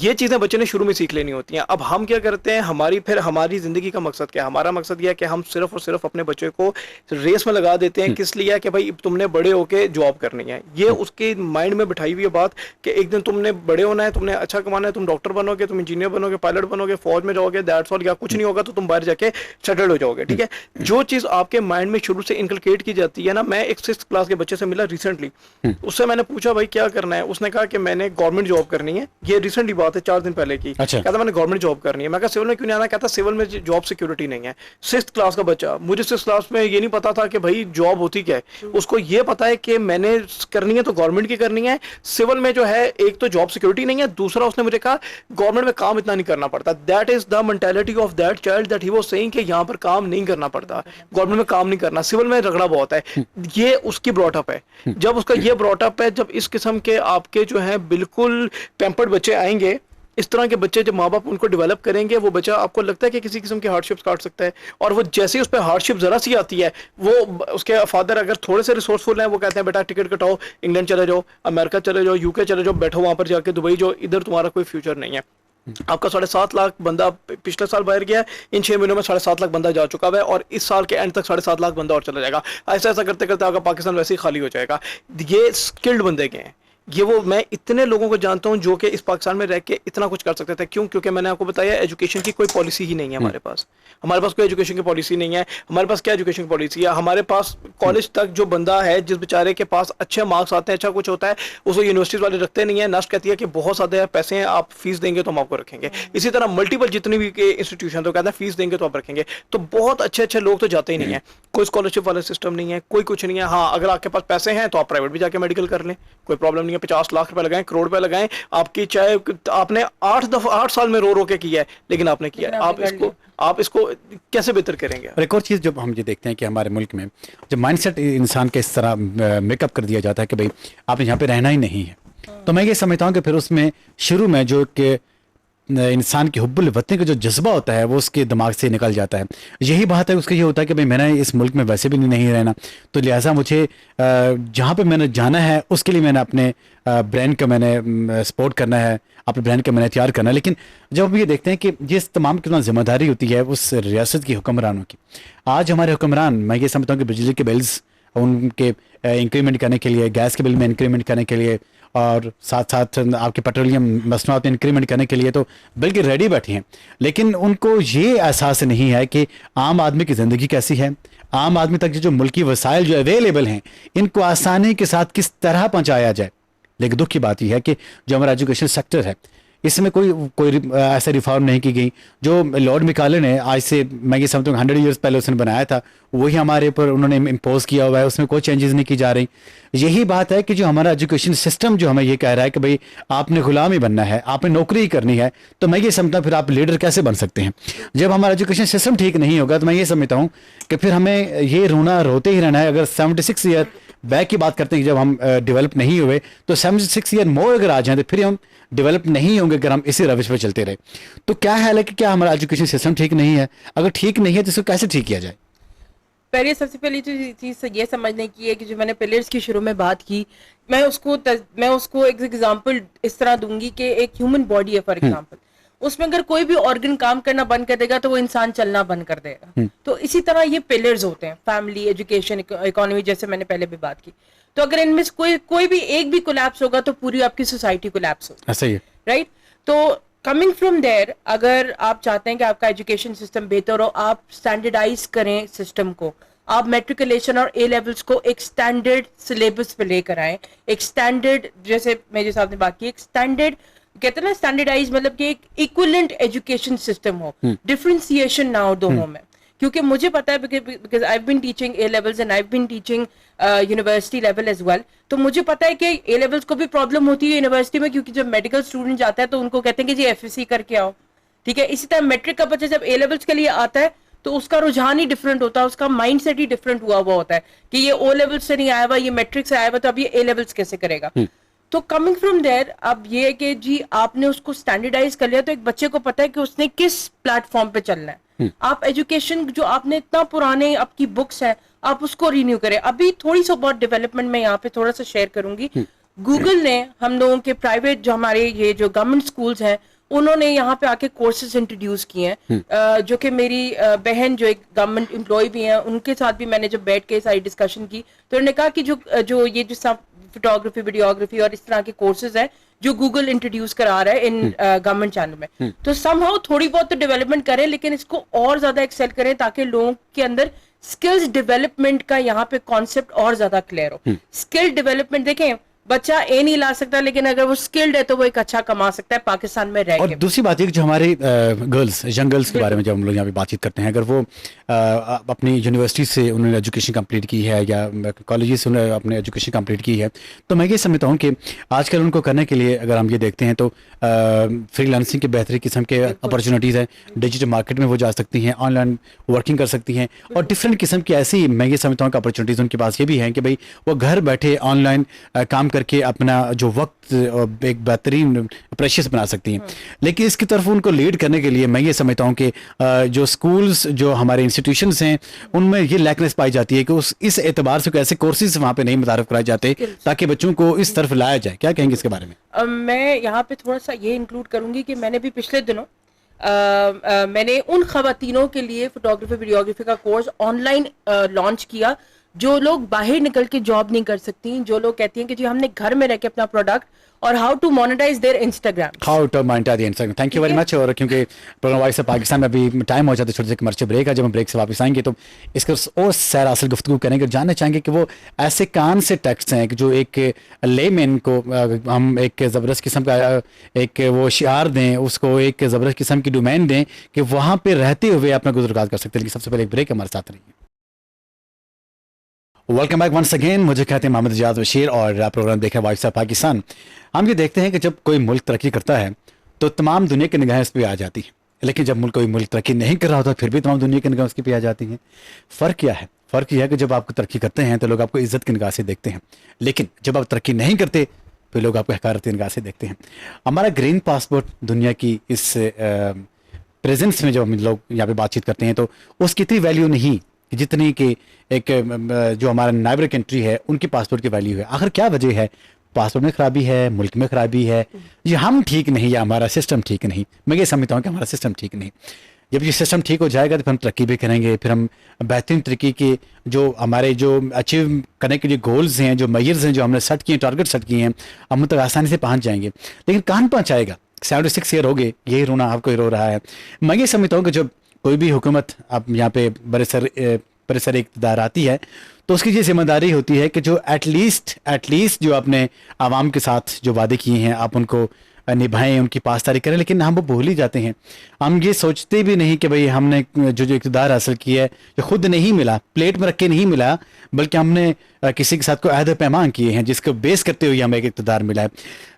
ये चीज़ें बच्चे ने शुरू में सीख लेनी होती हैं। अब हम क्या करते हैं, हमारी ज़िंदगी का मकसद क्या है? हमारा मकसद यह है कि हम सिर्फ और सिर्फ अपने बच्चे को रेस में लगा देते हैं। किस लिए? कि भाई तुमने बड़े होके जॉब करनी है। ये उसके माइंड में बिठाई हुई है बात कि एक दिन तुमने बड़े होना है, तुमने अच्छा कमाना है, तुम डॉक्टर बनोगे, तुम इंजीनियर बनोगे, पायलट बनोगे, फौज में जाओगे, दैट्स ऑल। या कुछ नहीं होगा तो तुम बाहर जाके सेटल्ड हो जाओगे। ठीक है, जो चीज़ आपके माइंड में शुरू से इनकलकेट की जाती है ना। मैं एक 6th क्लास के बच्चे से मिला रिसेंटली, उससे मैंने पूछा भाई क्या करना है? उसने कहा कि मैंने गवर्नमेंट जॉब करनी है। ये रिसेंटली बात है, 4 दिन पहले की। अच्छा। कहता मैंने गवर्नमेंट जॉब करनी है। मैं कहा सिविल में क्यों नहीं आना? कहता सिविल में जॉब सिक्योरिटी नहीं है। 6th क्लास का बच्चा, मुझे 6th क्लास में ये नहीं पता था कि भाई जॉब होती क्या है। उसको ये पता है कि मैंने करनी है तो गवर्नमेंट की करनी है। सिविल में जो है एक तो जॉब सिक्योरिटी नहीं है, दूसरा उसने मुझे कहा गवर्नमेंट में काम इतना नहीं करना पड़ता। That is the mentality of that child that he was saying कि यहाँ पर काम नहीं करना पड़ता, गवर्नमेंट में काम नहीं करना, सिविल में रगड़ा बहुत है। ये उसकी ब्रॉटअप है। जब उसका ये ब्रॉटअप है, जब इस किस्म के आपके जो है बिल्कुल पैम्पर्ड बच्चे आएंगे, इस तरह के बच्चे जब माँ बाप उनको डेवलप करेंगे, वो बच्चा आपको लगता है कि किसी किस्म की हार्डशिप्स काट सकता है। और वो जैसे ही उस पर हार्डशिप जरा सी आती है, वो उसके फादर अगर थोड़े से रिसोर्सफुल हैं, वो कहते हैं बेटा टिकट कटाओ, इंग्लैंड चले जाओ, अमेरिका चले जाओ, UK चले जाओ, बैठो वहाँ पर जाके दुबई जाओ, इधर तुम्हारा कोई फ्यूचर नहीं है। आपका 7.5 लाख बंदा पिछले साल बाहर गया, इन 6 महीनों में 7.5 लाख बंदा जा चुका है, और इस साल के एंड तक 7.5 लाख बंदा और चला जाएगा। ऐसा ऐसा करते करते आपका पाकिस्तान वैसे ही खाली हो जाएगा। ये स्किल्ड बंदे के हैं। ये वो मैं इतने लोगों को जानता हूं जो कि इस पाकिस्तान में रह के इतना कुछ कर सकते थे। क्यों? क्योंकि मैंने आपको बताया एजुकेशन की कोई पॉलिसी ही नहीं है हमारे पास। हमारे पास कोई एजुकेशन की पॉलिसी नहीं है। हमारे पास क्या एजुकेशन की पॉलिसी है? हमारे पास कॉलेज तक जो बंदा है, जिस बेचारे के पास अच्छे मार्क्स आते हैं, अच्छा कुछ होता है, उसको यूनिवर्सिटीज वाले रखते नहीं है। नस्ट कहती है कि बहुत ज़्यादा पैसे हैं, आप फीस देंगे तो हम आपको रखेंगे। इसी तरह मल्टीपल जितनी भी इंस्टीट्यूशन तो कहते हैं फीस देंगे तो आप रखेंगे। तो बहुत अच्छे अच्छे लोग तो जाते ही नहीं है। कोई स्कॉलरशिप वाला सिस्टम नहीं है, कोई कुछ नहीं है। हाँ, अगर आपके पास पैसे हैं तो आप प्राइवेट भी जाके मेडिकल कर लें, कोई प्रॉब्लम नहीं है। 50 लाख रुपए लगाएं, करोड़ रुपए लगाएं, आपकी चाहे आपने 8 साल में रो के किया है, लेकिन आपने किया है। आप इसको कैसे बेहतर करेंगे? और एक और चीज़ जब हम ये देखते हैं कि हमारे मुल्क में जब माइंडसेट इंसान के इस तरह मेकअप कर दिया जाता है कि भाई आपने यहाँ पे रहना ही नहीं है, तो मैं ये समझता हूँ कि फिर उसमें शुरू में जो कि इंसान की हुब्बुल वतन का जो जज्बा होता है वो उसके दिमाग से निकल जाता है। यही बात है, उसका ये होता है कि भाई मैंने इस मुल्क में वैसे भी नहीं रहना, तो लिहाजा मुझे जहाँ पे मैंने जाना है उसके लिए मैंने अपने ब्रांड का मैंने सपोर्ट करना है, अपने ब्रांड का मैंने तैयार करना है। लेकिन जब हम ये देखते हैं कि जिस तमाम कितना जिम्मेदारी होती है उस रियासत की हुक्मरानों की, आज हमारे हुक्मरान, मैं ये समझता हूँ कि बिजली के बिल्स उनके इंक्रीमेंट करने के लिए, गैस के बिल में इंक्रीमेंट करने के लिए, और साथ साथ आपके पेट्रोलियम मसनूआत में इंक्रीमेंट करने के लिए तो बिल्कुल रेडी बैठी हैं। लेकिन उनको ये एहसास नहीं है कि आम आदमी की ज़िंदगी कैसी है, आम आदमी तक जो मुल्की वसाइल जो अवेलेबल हैं इनको आसानी के साथ किस तरह पहुँचाया जाए। लेकिन दुख की बात यह है कि जो हमारा एजुकेशन सेक्टर है इसमें कोई ऐसा रिफॉर्म नहीं की गई जो लॉर्ड मिकाले ने आज से मैं ये समझता हूँ 100 ईयर्स पहले उसने बनाया था, वही हमारे ऊपर उन्होंने इम्पोज किया हुआ है, उसमें कोई चेंजेस नहीं की जा रही। यही बात है कि जो हमारा एजुकेशन सिस्टम जो हमें ये कह रहा है कि भाई आपने गुलाम ही बनना है, आपने नौकरी ही करनी है, तो मैं ये समझता हूँ फिर आप लीडर कैसे बन सकते हैं? जब हमारा एजुकेशन सिस्टम ठीक नहीं होगा तो मैं ये समझता हूँ कि फिर हमें ये रोते ही रहना है। अगर 76 ईयर बैक की बात करते हैं, जब हम डेवलप नहीं हुए, तो 76 ईयर मोर अगर आ जाए तो फिर हम डेवलप नहीं होंगे अगर हम इसी रविश पर चलते रहे। तो क्या है कि क्या हमारा एजुकेशन सिस्टम ठीक नहीं है? अगर ठीक नहीं है तो इसको कैसे ठीक किया जाए? पहले सबसे पहली चीज़ ये समझने की है कि जो मैंने पिलर्स की शुरू में बात की, मैं उसको एक एग्जांपल इस तरह दूंगी कि एक ह्यूमन बॉडी है फॉर एग्जांपल, उसमें अगर कोई भी ऑर्गन काम करना बंद कर देगा तो वो इंसान चलना बंद कर देगा। तो इसी तरह ये पिलर्स होते हैं, फैमिली, एजुकेशन, इकोनॉमी, जैसे मैंने पहले भी बात की। तो अगर इनमें से कोई भी एक भी कोलैप्स होगा तो पूरी आपकी सोसाइटी कोलैप्स होगी। ऐसा ही है, राइट? तो कमिंग फ्रॉम देयर, अगर आप चाहते हैं कि आपका एजुकेशन सिस्टम बेहतर हो, आप स्टैंडर्डाइज करें सिस्टम को, आप मेट्रिकुलेशन और ए लेवल्स को एक स्टैंडर्ड सिलेबस पे लेकर आए, एक स्टैंडर्ड, जैसे मेरे साहब ने बात की, एक स्टैंडर्ड कहते हैं ना स्टैंडर्डाइज, मतलब कि एक इक्विवेलेंट एजुकेशन सिस्टम हो, डिफरेंशिएशन ना हो दोनों में। क्योंकि मुझे पता है, because I been teaching A levels and I been teaching university level as well, तो मुझे पता है कि ए लेवल्स को भी प्रॉब्लम होती है यूनिवर्सिटी में, क्योंकि जब मेडिकल स्टूडेंट जाता है तो उनको कहते हैं कि जी एफएससी करके आओ, ठीक है। इसी तरह मैट्रिक का बच्चा जब ए लेवल्स के लिए आता है तो उसका रुझान ही डिफरेंट होता है, उसका माइंड सेट ही डिफरेंट हुआ होता है कि ये ओ लेवल से नहीं आया हुआ, ये मैट्रिक से आया हुआ, तो अब ये ए लेवल्स कैसे करेगा। तो कमिंग फ्रॉम देयर, अब ये है कि जी आपने उसको स्टैंडर्डाइज कर लिया, तो एक बच्चे को पता है कि उसने किस प्लेटफॉर्म पे चलना है। आप एजुकेशन जो आपने इतना पुराने आपकी बुक्स है, आप उसको रिन्यू करें। अभी थोड़ी सी बहुत डेवलपमेंट मैं यहाँ पे थोड़ा सा शेयर करूंगी। गूगल ने हम लोगों के प्राइवेट, जो हमारे ये जो गवर्नमेंट स्कूल्स हैं, उन्होंने यहाँ पे आके कोर्सेज इंट्रोड्यूस किए हैं, जो कि मेरी बहन जो एक गवर्नमेंट एम्प्लॉय भी हैं, उनके साथ भी मैंने जब बैठ के सारी डिस्कशन की, तो उन्होंने कहा कि जो ये जो सब फोटोग्राफी, वीडियोग्राफी और इस तरह के कोर्सेज हैं जो गूगल इंट्रोड्यूस करा रहा है इन गवर्नमेंट चैनल में, तो समहाउ थोड़ी बहुत तो डेवलपमेंट करें, लेकिन इसको और ज्यादा एक्सेल करें ताकि लोगों के अंदर स्किल्स डेवलपमेंट का यहाँ पे कॉन्सेप्ट और ज्यादा क्लियर हो। स्किल डेवलपमेंट देखें, बच्चा ए नहीं ला सकता, लेकिन अगर वो स्किल्ड है तो वो एक अच्छा कमा सकता है पाकिस्तान में रह और के। दूसरी बात है कि जो हमारे गर्ल्स, यंग गर्ल्स के बारे में जब हम लोग यहाँ पे बातचीत करते हैं, अगर वो अपनी यूनिवर्सिटी से उन्होंने एजुकेशन कंप्लीट की है या कॉलेज से उन्होंने अपनी एजुकेशन कंप्लीट की है, तो मैं ये समझता हूँ कि आजकल उनको करने के लिए अगर हम ये देखते हैं तो फ्रीलांसिंग के बेहतरीन किस्म के अपॉर्चुनिटीज़ हैं, डिजिटल मार्केट में वो जा सकती हैं, ऑनलाइन वर्किंग कर सकती हैं, और डिफरेंट किस्म की ऐसी मैं ये समझता हूँ कि अपॉर्चुनिटीज़ उनके पास ये भी हैं कि भाई वो घर बैठे ऑनलाइन काम करके अपना जो वक्त एक बेहतरीन प्रेशियस बना सकती हैं। लेकिन इसकी तरफ उनको लीड करने के लिए मैं ये समझता हूँ कि जो स्कूल्स, जो हमारे इंस्टीट्यूशंस हैं, उनमें ये लैकनेस पाई जाती है कि उस इस एतबार से ऐसे कोर्सेज वहाँ पे नहीं मुतारफ कराए जाते ताकि बच्चों को इस तरफ लाया जाए। क्या कहेंगे इसके बारे में? मैं यहाँ पे थोड़ा सा ये इंक्लूड करूंगी कि मैंने भी पिछले दिनों मैंने उन खवातीनों के लिए फोटोग्राफी वीडियोग्राफी का कोर्स ऑनलाइन लॉन्च किया जो लोग बाहर निकल के जॉब नहीं कर सकती, जो लोग कहती हैं कि जी हमने घर में रह के अपना प्रोडक्ट, और how to monetise their Instagram, how to monetise Instagram. Thank you very much. और क्योंकि प्रोग्राम वॉइस ऑफ पाकिस्तान में अभी टाइम हो जाता है, छोटे से कमर्शियल ब्रेक है, जब हम ब्रेक से वापस आएंगे तो इसका और सैर असल गुफ्तगू करेंगे, जानना चाहेंगे कि वो ऐसे कौन से टेक्स्ट हैं कि जो एक लेमैन को हम एक ज़बरदस्त किस्म का एक वो शिआर दें, उसको एक ज़बरदस्त किस्म की डोमेन दें कि वहाँ पर रहते हुए अपना गुजरात कर सकते हैं। लेकिन सबसे पहले एक ब्रेक हमारे साथ रहिए। Welcome back once again. मुझे कहते हैं मोहम्मद इजाज़ बशीर और प्रोग्राम देख रहे हैं वॉइस ऑफ पाकिस्तान। हम ये देखते हैं कि जब कोई मुल्क तरक्की करता है तो तमाम दुनिया की निगाहें इस पर आ जाती हैं, लेकिन जब कोई मुल्क तरक्की नहीं कर रहा होता फिर भी तमाम दुनिया की निगाहें उसके पे आ जाती हैं। फ़र्क क्या है? फ़र्क यह है कि जब आप तरक्की करते हैं तो लोग आपको इज़्ज़त की निगाह से देखते हैं, लेकिन जब आप तरक्की नहीं करते तो लोग आपको हकारत की निगाह से देखते हैं। हमारा ग्रीन पासपोर्ट दुनिया की इस प्रेजेंस में जब हम लोग यहाँ पे बातचीत करते हैं तो उसकी इतनी वैल्यू नहीं जितनी कि एक जो हमारा नाइबर कंट्री है उनके पासपोर्ट की वैल्यू है। आखिर क्या वजह है? पासपोर्ट में खराबी है, मुल्क में खराबी है, ये हम ठीक नहीं या हमारा सिस्टम ठीक नहीं? मैं ये समझता हूँ कि हमारा सिस्टम ठीक नहीं। जब ये सिस्टम ठीक हो जाएगा तो फिर हम तरक्की भी करेंगे, फिर हम बेहतरीन तरीके के जो हमारे जो अचीव करने के लिए गोल्स हैं, जो मेजर्स हैं, जो हमने सेट किए, टारगेट सेट किए हैं, हम तक आसानी से पहुँच जाएंगे। लेकिन कहाँ पहुँचाएगा? 76 ईयर हो गए, यही रोना आपको ही रो रहा है। मैं ये समझता हूँ कि जब कोई भी हुकूमत अब यहाँ पे बरसर इक़्तिदार आती है तो उसकी ये जिम्मेदारी होती है कि जो एटलीस्ट जो अपने आवाम के साथ जो वादे किए हैं आप उनको निभाएं, उनकी पासदारी करें। लेकिन हम वो भूल ही जाते हैं, हम ये सोचते भी नहीं कि भाई हमने जो इक़्तिदार हासिल किया है जो खुद नहीं मिला, प्लेट में रख के नहीं मिला, बल्कि हमने किसी के साथ को अहद पैमान किए हैं जिसको बेस करते हुए हमें एक इक़्तिदार मिला है।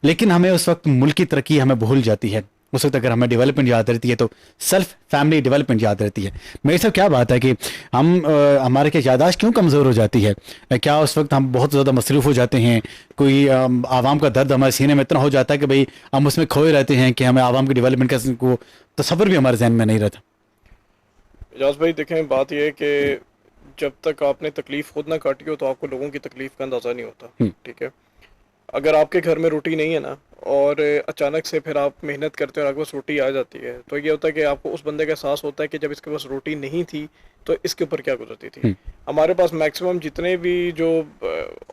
लेकिन हमें उस वक्त मुल्क की तरक्की हमें भूल जाती है। उस वक्त अगर हमें डेवलपमेंट याद रहती है तो सेल्फ फैमिली डेवलपमेंट याद रहती है। मेरे साथ क्या बात है कि हम हमारे क्या यादाश्त क्यों कमज़ोर हो जाती है? क्या उस वक्त हम बहुत ज़्यादा मसरूफ़ हो जाते हैं? कोई आवाम का दर्द हमारे सीने में इतना हो जाता है कि भाई हम उसमें खोए रहते हैं कि हमें आवाम की डेवलपमेंट का को तसव्वुर भी हमारे जहन में नहीं रहता। एजाज भाई देखें, बात यह है कि जब तक आपने तकलीफ़ खुद ना काटी हो तो आपको लोगों की तकलीफ़ का अंदाज़ा नहीं होता। ठीक है, अगर आपके घर में रोटी नहीं है ना और अचानक से फिर आप मेहनत करते हो और आपके पास रोटी आ जाती है, तो ये होता है कि आपको उस बंदे का एहसास होता है कि जब इसके पास रोटी नहीं थी तो इसके ऊपर क्या गुजरती थी। हमारे पास मैक्सिमम जितने भी जो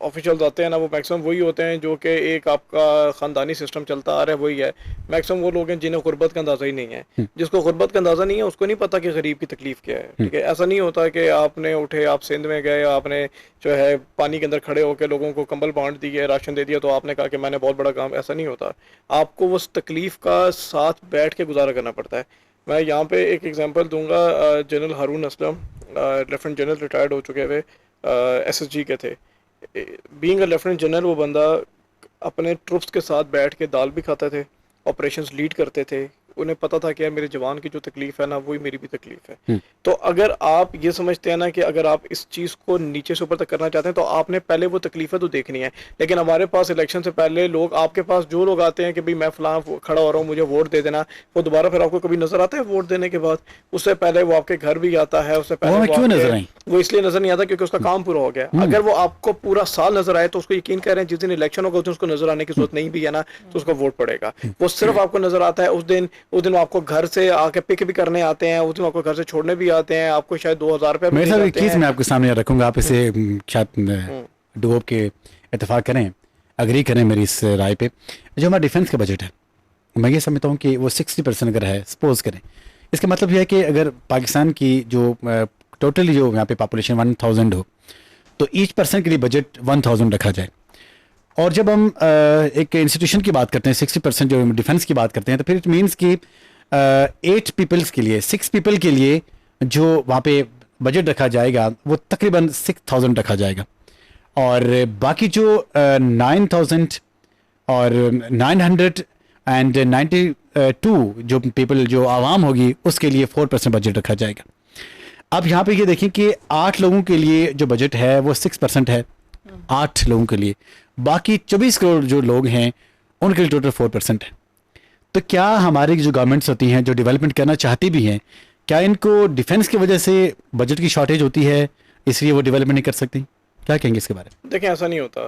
ऑफिशियल्स आते हैं ना, वो मैक्सिमम वही होते हैं जो कि एक आपका ख़ानदानी सिस्टम चलता आ रहा है, वही है। मैक्सिमम वो लोग हैं जिन्हें गुर्बत का अंदाज़ा ही नहीं है। जिसको गुर्बत का अंदाज़ा नहीं है उसको नहीं पता कि गरीब की तकलीफ़ क्या है, ठीक है। ऐसा नहीं होता कि आपने उठे, आप सिंध में गए, आपने जो है पानी के अंदर खड़े होकर लोगों को कंबल बांट दिए, राशन दे दिया, तो आपने कहा कि मैंने बहुत बड़ा काम। ऐसा नहीं होता। आपको उस तकलीफ़ का साथ बैठ के गुजारा करना पड़ता है। मैं यहाँ पे एक एग्जांपल दूंगा। जनरल हारून असलम, लेफ्टिनेंट जनरल, रिटायर्ड हो चुके हुए एसएसजी के थे। बीइंग अ लेफ्टिनेंट जनरल, वो बंदा अपने ट्रुप्स के साथ बैठ के दाल भी खाते थे, ऑपरेशंस लीड करते थे। उन्हें पता था कि यार मेरे जवान की जो तकलीफ है ना, वही मेरी भी तकलीफ है। तो अगर आप ये समझते हैं ना कि अगर आप इस चीज़ को नीचे से ऊपर तक करना चाहते हैं तो आपने पहले वो तकलीफें तो देखनी है। लेकिन हमारे पास इलेक्शन से पहले लोग, आपके पास जो लोग आते हैं कि भाई मैं फलां खड़ा हो रहा हूँ, मुझे वोट दे देना, वो दोबारा फिर आपको कभी नजर आता है वोट देने के बाद? उससे पहले वो आपके घर भी आता है, उससे पहले क्यों नजर आई? वो इसलिए नजर नहीं आता क्योंकि उसका काम पूरा हो गया। अगर वो आपको पूरा साल नजर आए तो उसको यकीन करें जिस दिन इलेक्शन होगा उस दिन उसको नजर आने की जरूरत नहीं भी है ना, तो उसका वोट पड़ेगा। वो सिर्फ आपको नजर आता है उस दिन वो आपको घर से आके पिक भी करने आते हैं, उस दिन आपको घर से छोड़ने भी आते हैं, आपको शायद 2000 रुपये। मेरे साथ एक चीज़ मैं आपके सामने रखूंगा, आप इसे शायद डूब के इत्तेफाक करें, अग्री करें मेरी इस राय पे। जो हमारा डिफेंस का बजट है, मैं ये समझता हूँ कि वो 60% अगर है, सपोज करें, इसका मतलब यह है कि अगर पाकिस्तान की जो टोटली जो यहाँ पे पॉपुलेशन 1000 हो तो ईच पर्सन के लिए बजट 1000 रखा जाए। और जब हम एक इंस्टीट्यूशन की बात करते हैं, 60% जो डिफेंस की बात करते हैं, तो फिर इट मीन्स कि 8 पीपल्स के लिए, 6 पीपल के लिए जो वहाँ पे बजट रखा जाएगा वो तकरीबन 6000 रखा जाएगा। और बाकी जो 9000 और 992 जो पीपल, जो आवाम होगी, उसके लिए 4% बजट रखा जाएगा। अब यहाँ पे ये देखें कि 8 लोगों के लिए जो बजट है वो 6% है, 8 लोगों के लिए। बाकी 24 करोड़ जो लोग हैं उनके लिए टोटल 4% है। तो क्या हमारी जो गवर्नमेंट्स होती हैं जो डेवलपमेंट करना चाहती भी हैं, क्या इनको डिफेंस की वजह से बजट की शॉर्टेज होती है इसलिए वो डेवलपमेंट नहीं कर सकती? क्या कहेंगे इसके बारे में? देखें, ऐसा नहीं होता।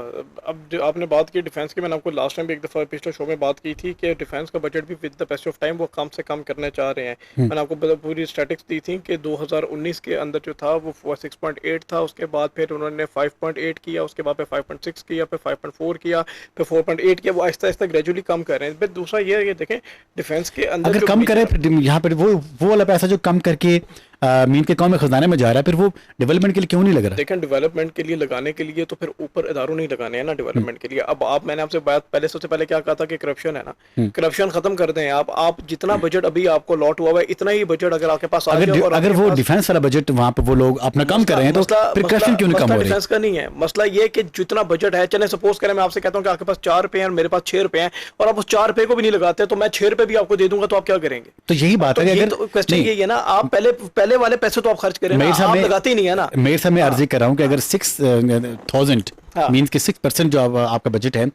अब जो आपने बात की डिफेंस की, मैंने आपको लास्ट टाइम भी एक दफ़ा पिछले शो में बात की थी कि डिफेंस का बजट भी with the passage of time वो कम से कम करना चाह रहे हैं। मैंने आपको पूरी स्टैटिक्स दी थी कि 2019 के अंदर जो था वो 6.8 था, उसके बाद फिर उन्होंने 5.8 किया, उसके बाद फिर 5.6 किया, फिर 5.4 किया, फिर 4.8 किया। वो आहिस्ता आहिस्ता ग्रेजुअली कम कर रहे हैं। फिर दूसरा ये है कि देखें डिफेंस के अंदर अगर कम करें, यहाँ पर वो वाला पैसा जो कम करके मीन के कौम में खजाने में जा रहा है, फिर वो डेवलपमेंट के लिए क्यों नहीं लग रहा? देखें, डेवलपमेंट के लिए लगाने के लिए तो फिर ऊपर इदारों नहीं लगाने हैं ना डेवलपमेंट के लिए। अब मैंने आपसे बात पहले, सबसे पहले क्या कहा था कि करप्शन है ना, करप्शन खत्म कर दें आप जितना बजट अभी आपको लॉट हुआ है इतना ही बजट अगर आपके पास अगर वो डिफेंस वाला बजट वहाँ पे वो लोग अपना कम कर रहे हैं तो फिर करप्शन क्यों नहीं कम हो रही? डिफेंस का नहीं है मसला, ये कि जितना बजट है, चले सपोज करें मैं आपसे कहता हूँ कि आपके पास 4 रुपए हैं और मेरे पास 6 रुपए हैं, और आप उस 4 रुपए को भी नहीं लगाते तो मैं 6 रुपए भी आपको दे दूंगा, तो आप क्या करेंगे? तो यही बात है। अगर क्वेश्चन यही है ना, आप पहले वाले पैसे तो आप खर्च करें, आप लगाते ही नहीं है ना। मेरे साथ मैं अर्जी कर रहा हूँ कि अगर 6000 मीन्स के 6% जो आपका बजट है,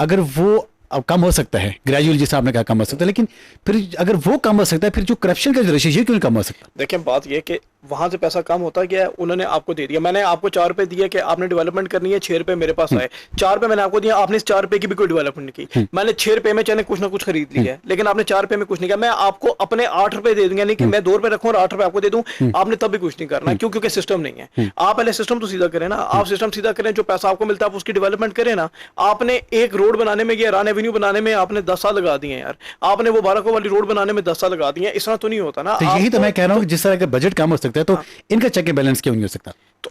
अगर वो अब कम हो सकता है ग्रेजुअल, जिस आपने कहा कम हो सकता है, लेकिन फिर अगर वो कम हो सकता है, फिर जो करप्शन का रेशियो ये क्यों कम हो सकता? देखिए, बात ये कि वहां से पैसा कम होता गया, उन्होंने आपको दे दिया। मैंने आपको 4 रुपए दिए कि आपने डेवलपमेंट करनी है, 6 रुपए मेरे पास आए, 4 रुपए मैंने आपको दिया, आपने इस 4 रुपए की भी कोई डेवलपमेंट नहीं की। मैंने 6 रुपए में चाहे कुछ ना कुछ खरीद लिया है, लेकिन आपने 4 रुपए में कुछ नहीं किया। मैं आपको अपने 8 रुपए दे दूंगा, नहीं कि मैं 2 रुपए रखूँ और 8 रुपए आपको दे दूं, आपने तब भी कुछ नहीं करना। क्यों? क्योंकि सिस्टम नहीं है। आप पहले सिस्टम तो सीधा करें ना, आप सिस्टम सीधा करें, जो पैसा आपको मिलता है आप उसकी डेवलपमेंट करें ना। आपने एक रोड बनाने में या रान एवेन्यू बनाने में आपने 10 साल लगा दिए यार, आपने वो बाराको वाली रोड बनाने में 10 साल लगा दिए, इस तरह तो नहीं होता ना। यही तो मैं कह रहा हूँ, जिस तरह अगर बजट कम हो सकता है तो इनका चेक एंड बैलेंस क्यों नहीं हो सकता? तो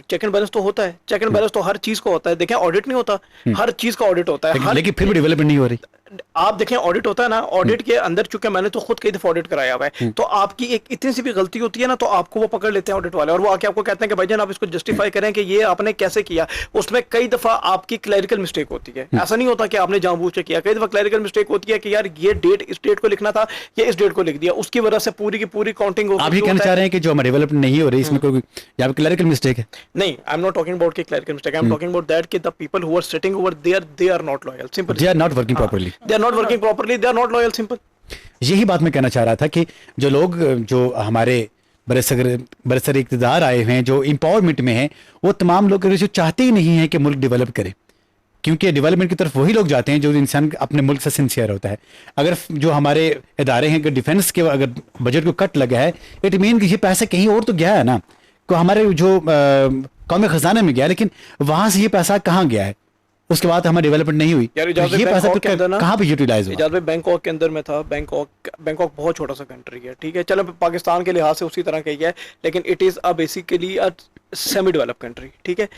चेक एंड बैलेंस तो होता है, चेक एंड बैलेंस तो हर चीज का होता है। देखें, ऑडिट नहीं होता, हर चीज का ऑडिट होता है, लेकिन फिर भी डेवलपमेंट नहीं हो रही। आप देखें, ऑडिट होता है ना, ऑडिट के अंदर, चूंकि मैंने तो खुद कई दफा ऑडिट कराया हुआ है, तो आपकी एक इतनी सी भी गलती होती है ना, तो आपको वो पकड़ लेते हैं ऑडिट वाले, और वो आके आपको कहते हैं कि भाईजान आप इसको जस्टिफाई करें कि ये आपने कैसे किया। उसमें कई दफा आपकी क्लैरिकल मिस्टेक होती है, ऐसा नहीं होता कि आपने जानबूझ के किया। कई दफा क्लैरिकल मिस्टेक होती है कि यार ये डेट इस डेट को लिखना था, ये इस डेट को लिख दिया, उसकी वजह से पूरी की पूरी काउंटिंग हो। आप ये कहना चाह रहे हैं कि जो हमारी डेवलपमेंट नहीं हो रही, इसमें कोई यहाँ पे क्लैरिकल मिस्टेक है? नहीं, I am not talking about कि clerical mistake, I am talking about that कि the people who are sitting over there, they are not loyal, simple, they are not working properly, they are not working properly, they are not loyal, simple. यही बात मैं कहना चाह रहा था कि जो लोग, जो हमारे बरसर इक़्तिदार आए हैं, जो एम्पावरमेंट में हैं, वो तमाम लोग जो चाहते ही नहीं हैं कि मुल्क डेवलप करे, क्योंकि डेवलपमेंट की तरफ वही लोग जाते हैं जो इंसान अपने मुल्क से सिंसियर होता है। अगर जो हमारे इदारे हैं, अगर डिफेंस के अगर बजट को कट लगा है, इट मीन कि ये पैसा कहीं और तो गया है ना, तो हमारे जो कौमी खजाने में गया, लेकिन वहां से ये पैसा कहाँ गया है, उसके बाद हमारी डेवलपमेंट नहीं हुई, यार तो ये पैसा तो कहाँ पे यूटिलाइज हुआ? इजाज़ भाई बैंकॉक के अंदर में था। बैंकॉक बहुत छोटा सा कंट्री है, ठीक है, चलो पाकिस्तान के लिहाज से उसी तरह का ही है, लेकिन it is a basically a semi develop country, ठीक है।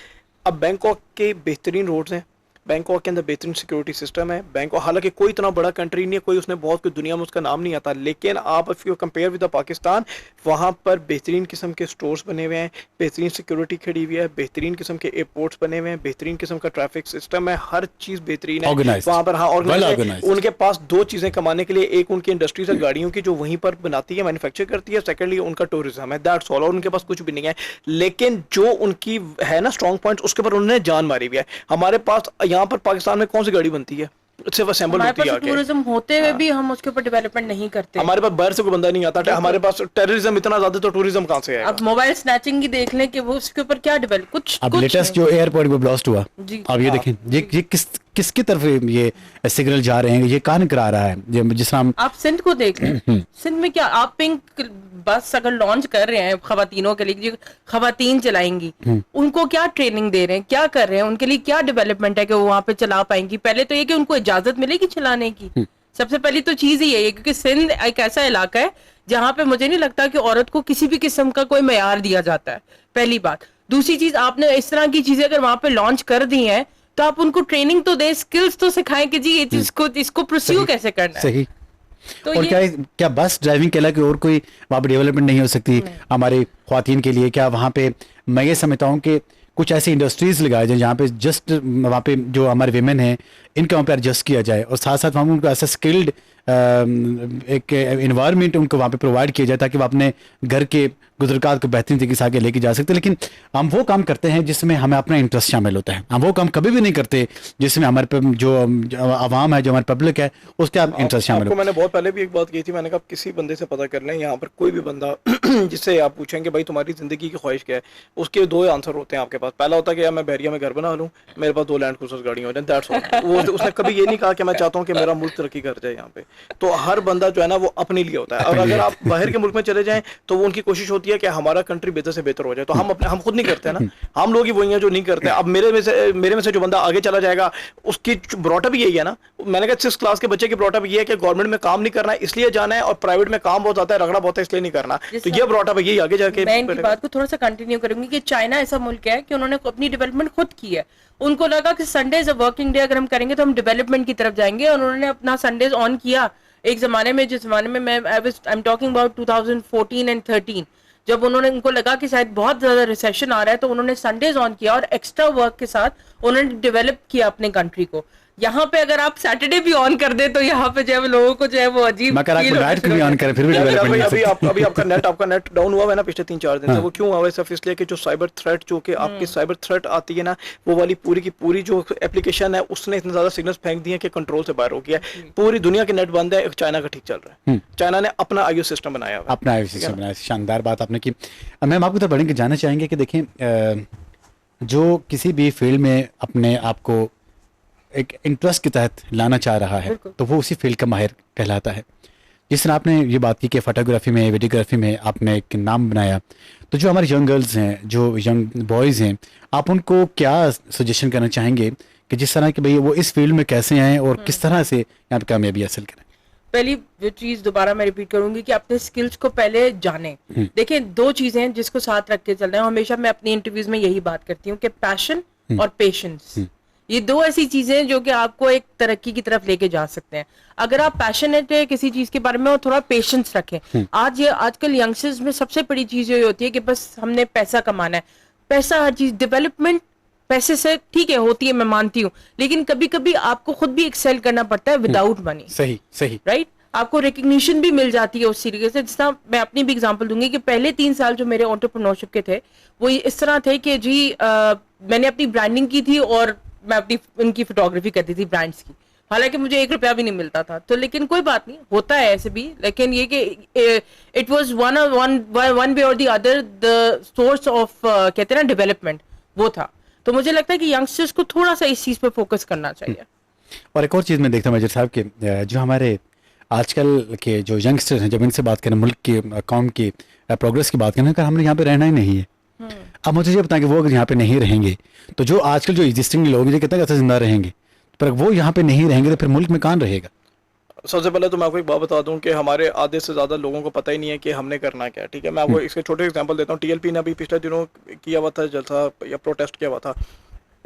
अब बैंकॉक के बेहतरीन रोड्स हैं, बैंकॉक के अंदर बेहतरीन सिक्योरिटी सिस्टम है। बैंकॉक हालांकि कोई इतना बड़ा कंट्री नहीं है, कोई उसने बहुत कोई दुनिया में उसका नाम नहीं आता, लेकिन आप if you compare with the Pakistan, वहाँ पर बेहतरीन किस्म के स्टोर्स बने हुए हैं, बेहतरीन सिक्योरिटी खड़ी हुई है, बेहतरीन किस्म के एयरपोर्ट्स बने हुए हैं, बेहतरीन किस्म का ट्रैफिक सिस्टम है, हर चीज़ बेहतरीन है वहाँ पर। हाँ, ऑर्गेनाइज। उनके पास दो चीज़ें कमाने के लिए, एक उनकी इंडस्ट्रीज है गाड़ियों की जो वहीं पर बनाती है, मैन्युफैक्चर करती है, सेकेंडली उनका टूरिज्म है, दैट्स ऑल। और उनके पास कुछ भी नहीं है, लेकिन जो उनकी है ना स्ट्रॉन्ग पॉइंट, उसके ऊपर उन्होंने जान मारी हुई है। हमारे पास यहाँ पर पाकिस्तान में कौन सी गाड़ी बनती है, सिर्फ असेंबल होती है। टूरिज्म होते हुए भी हम उसके ऊपर डेवलपमेंट नहीं करते। हमारे पास बाहर से कोई बंदा नहीं आता, हमारे पास टेररिज्म इतना ज्यादा, तो टूरिज्म कहाँ से आएगा? अब मोबाइल स्नैचिंग की देख लें कि वो उसके ऊपर क्या डेवलप कुछ अब लेटेस्ट जो एयरपोर्ट पे ब्लास्ट हुआ, अब ये देखें, ये किसकी तरफ ये सिग्नल जा रहे हैं, ये कहाँ करा रहा है? जिस तरह आप सिंध को देख लें, सिंध में क्या आप पिंक बस अगर लॉन्च कर रहे हैं खवातीनों के लिए, जो खवातीन चलाएंगी, उनको क्या ट्रेनिंग दे रहे हैं, क्या कर रहे हैं, उनके लिए क्या डेवलपमेंट है कि वो वहां पे चला पाएंगी? पहले तो ये कि उनको इजाजत मिलेगी चलाने की, सबसे पहली तो चीज ही है, क्योंकि सिंध एक ऐसा इलाका है जहां पे मुझे नहीं लगता कि औरत को किसी भी किस्म का कोई मयार दिया जाता है, पहली बात। दूसरी चीज, आपने इस तरह की चीजें अगर वहां पे लॉन्च कर दी हैं, तो आप उनको ट्रेनिंग तो दें, स्किल्स तो सिखाएं कि जी ये चीज को इसको परस्यू कैसे करना है। सही। तो और क्या बस ड्राइविंग के अलावा और कोई वहाँ पे डेवलपमेंट नहीं हो सकती हमारी ख्वातीन के लिए? क्या वहाँ पे मैं ये समझता हूँ कि कुछ ऐसी इंडस्ट्रीज लगाए जाए जहाँ पे जस्ट वहाँ पे जो हमारे विमेन हैं इनके वहाँ पे एडजस्ट किया जाए, और साथ साथ वहाँ उनको ऐसा स्किल्ड एक इन्वायरमेंट उनको वहाँ पे प्रोवाइड किया जाए ताकि वो अपने घर के गुजरकात को बेहतरीन तरीके से आगे लेके जा सकते। लेकिन हम वो काम करते हैं जिसमें हमें अपना इंटरेस्ट शामिल होता है, हम वो काम कभी भी नहीं करते जिसमें हमारे जो आवाम है, जो हमारी पब्लिक है, उसका इंटरेस्ट शामिल हो। मैंने बहुत पहले भी एक बात की थी, मैंने कहा किसी बंदे से पता कर लें, यहाँ पर कोई भी बंदा जिससे आप पूछेंगे भाई तुम्हारी जिंदगी की ख्वाहिश क्या है, उसके दो आंसर होते हैं आपके पास। पहला होता है कि यार मैं बहरिया में घर बना लूँ, मेरे पास 2 लैंड क्रूजर गाड़ियाँ हो जाए, दैट्स ऑल। वो उसने कभी ये नहीं कहा कि मैं चाहता हूँ कि मेरा मुल्क तरक्की कर जाए यहाँ पे। तो हर बंदा जो है ना वो अपने लिए होता है, और अगर आप बाहर के मुल्क में चले जाएं तो वो उनकी कोशिश होती है कि हमारा कंट्री बेहतर से बेहतर हो जाए। तो हम खुद नहीं करते ना, हम लोग ही वही हैं जो नहीं करते। अब मेरे में से जो बंदा आगे चला जाएगा उसकी ब्रॉटअप यही है ना। मैंने कहा 6th क्लास के बच्चे की ब्रॉटअप ये है कि गवर्नमेंट में काम नहीं करना है इसलिए जाना है, और प्राइवेट में काम बहुत आता है, रगड़ा बहुत है इसलिए नहीं करना। तो ये ब्रॉटअप है, यही आगे जाके। मैं इनकी बात को थोड़ा सा कंटिन्यू करूंगी कि चाइना ऐसा मुल्क है कि उन्होंने अपनी डेवलपमेंट खुद की है। उनको लगा कि Sunday is a working day, अगर हम करेंगे तो हम डेवलपमेंट की तरफ जाएंगे, और उन्होंने अपना संडेज ऑन किया। एक जमाने में, जिस जमाने में मैं आई एम टॉकिंग अबाउट 2014 एंड 13, जब उनको लगा कि शायद बहुत ज्यादा रिसेशन आ रहा है, तो उन्होंने संडेज ऑन किया और एक्स्ट्रा वर्क के साथ उन्होंने डेवलप किया अपने कंट्री को। यहाँ पे अगर आप सैटरडे भी ऑन कर दे तो यहाँ पे जो है लोगों को जो है वो अजीब भी ऑन करें फिर भी अभी आपका नेट डाउन हुआ है ना पिछले 3-4 दिन से। वो क्यों हुआ है? सिर्फ इसलिए कि जो साइबर थ्रेट, जो कि आपकी साइबर थ्रेट आती है ना, वो वाली पूरी की पूरी जो एप्लीकेशन है उसने इतने ज्यादा सिग्नल्स फेंक दिए कि कंट्रोल से बाहर हो गया है। पूरी दुनिया के नेट बंद है, चाइना का ठीक चल रहा है। चाइना ने अपना आईओ सिस्टम बनाया हुआ है, अपना आईओ सिस्टम बनाया। शानदार बात आपने की। मैम आपको तो बढ़ के जानना चाहेंगे कि देखें, जो किसी भी फील्ड में अपने आप को एक इंटरेस्ट के तहत लाना चाह रहा है तो वो उसी फील्ड का माहिर कहलाता है। जिस तरह आपने ये बात की कि फोटोग्राफी में, वीडियोग्राफी में आपने एक नाम बनाया, तो जो हमारे यंग गर्ल्स हैं, जो यंग बॉयज़ हैं, आप उनको क्या सजेशन करना चाहेंगे कि जिस तरह कि भाई वो इस फील्ड में कैसे आएँ और किस तरह से यहाँ पर कामयाबी हासिल करें? पहली जो चीज दोबारा मैं रिपीट करूंगी कि अपने स्किल्स को पहले जाने। देखिए, 2 चीजें हैं जिसको साथ रख के चल रहे हैं। हमेशा मैं अपनी इंटरव्यूज में यही बात करती हूँ कि पैशन और पेशेंस, ये 2 ऐसी चीजें जो कि आपको एक तरक्की की तरफ लेके जा सकते हैं। अगर आप पैशनेट है किसी चीज के बारे में और थोड़ा पेशेंस रखें। आजकल यंगस्टर्स में सबसे बड़ी चीज ये होती है कि बस हमने पैसा कमाना है। पैसा हर चीज, डेवलपमेंट पैसे से ठीक है होती है, मैं मानती हूँ, लेकिन कभी कभी आपको खुद भी एक्सेल करना पड़ता है विदाउट मनी। सही राइट। आपको रिकग्निशन भी मिल जाती है उस तरीके से। जिस तरह मैं अपनी भी एग्जांपल दूंगी कि पहले 3 साल जो मेरे एंटरप्रेन्योरशिप के थे वो इस तरह थे कि जी मैंने अपनी ब्रांडिंग की थी और मैं अपनी उनकी फोटोग्राफी करती थी ब्रांड्स की, हालांकि मुझे 1 रुपया भी नहीं मिलता था। तो लेकिन कोई बात नहीं, होता है ऐसे भी। लेकिन ये कि इट वाज वन वे और the other the source of कहते हैं ना डेवलपमेंट, वो था। तो मुझे लगता है कि यंगस्टर्स को थोड़ा सा इस चीज पे फोकस करना चाहिए। और एक और चीज़ मैं देखता हूँ मेजर साहब के जो हमारे आजकल के जो यंगस्टर्स हैं, जब इनसे बात करें मुल्क की कौम की प्रोग्रेस की बात करें, अगर हमने यहाँ पे रहना ही नहीं है, अब मुझे ये बताएं कि वो अगर यहाँ पे नहीं रहेंगे तो जो आजकल जो एग्जिस्टिंग लोग हैं, कितना कैसे जिंदा रहेंगे, पर वो यहाँ पे नहीं रहेंगे तो फिर मुल्क में कौन रहेगा? सबसे पहले तो मैं आपको एक बात बता दूं कि हमारे आधे से ज़्यादा लोगों को पता ही नहीं है कि हमने करना क्या है, ठीक है। मैं आपको इसके छोटे एग्जांपल देता हूं। टीएलपी ने अभी पिछले दिनों किया हुआ था जलसा या प्रोटेस्ट किया हुआ था।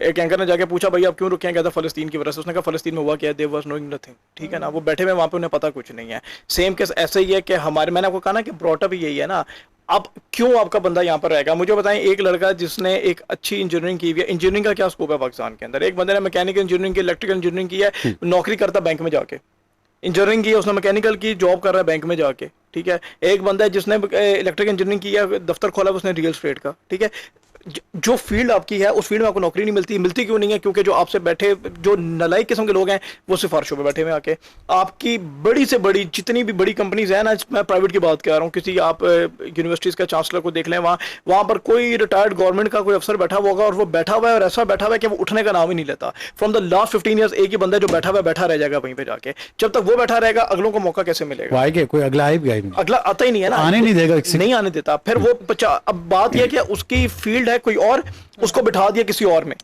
एक एंकर ने जाके पूछा भाई आप क्यों रुके हैं, कहता फ़लस्तीन की वजह से। उसने कहा फ़लस्तीन में हुआ क्या है, देयर वाज नोइंग नथिंग, ठीक है ना। वो बैठे हुए वहाँ पे, उन्हें पता कुछ नहीं है। सेम केस ऐसे ही है कि हमारे, मैंने आपको कहा ना कि ब्रॉटअप यही है ना। अब क्यों आपका बंदा यहाँ पर रहेगा? मुझे बताएं, एक लड़का जिसने एक अच्छी इंजीनियरिंग की हुई है, इंजीनियरिंग का क्या स्कोप है पाकिस्तान के अंदर? एक बंदे ने मैकेनिकल इंजीनियरिंग की, इलेक्ट्रिकल इंजीनियरिंग की है, नौकरी करता बैंक में जाके। इंजीनियरिंग की है उसने, मैकेनिकल की, जॉब कर रहा है बैंक में जाके, ठीक है। एक बंदा है जिसने इलेक्ट्रिकल इंजीनियरिंग की है, दफ्तर खोला उसने रियल एस्टेट का, ठीक है। जो फील्ड आपकी है उस फील्ड में आपको नौकरी नहीं मिलती। मिलती क्यों नहीं है? क्योंकि जो आपसे बैठे, जो नलायक किस्म के लोग हैं, वो सिफारिशों पे बैठे हुए आके। आपकी बड़ी से बड़ी जितनी भी बड़ी कंपनीज है ना, मैं प्राइवेट की बात कर रहा हूँ, किसी आप यूनिवर्सिटीज़ का चांसलर को देख लें, वहाँ पर कोई रिटायर्ड गवर्नमेंट का कोई अफसर बैठा हुआ होगा, और वो बैठा हुआ है और ऐसा बैठा हुआ है कि वो उठने का नाम ही नहीं लेता। फ्रॉम द लास्ट 15 ईयर्स एक ही बंदा जो बैठा हुआ बैठा रह जाएगा वहीं पे जाके। जब तक वो बैठा रहेगा अगलों को मौका कैसे मिलेगा? आएगा कोई अगला आएगा, अगला आता ही नहीं है ना, आने नहीं देगा, नहीं आने देता। फिर वो अब बात यह कि उसकी फील्ड है कोई और, उसको बिठा दिया किसी और में।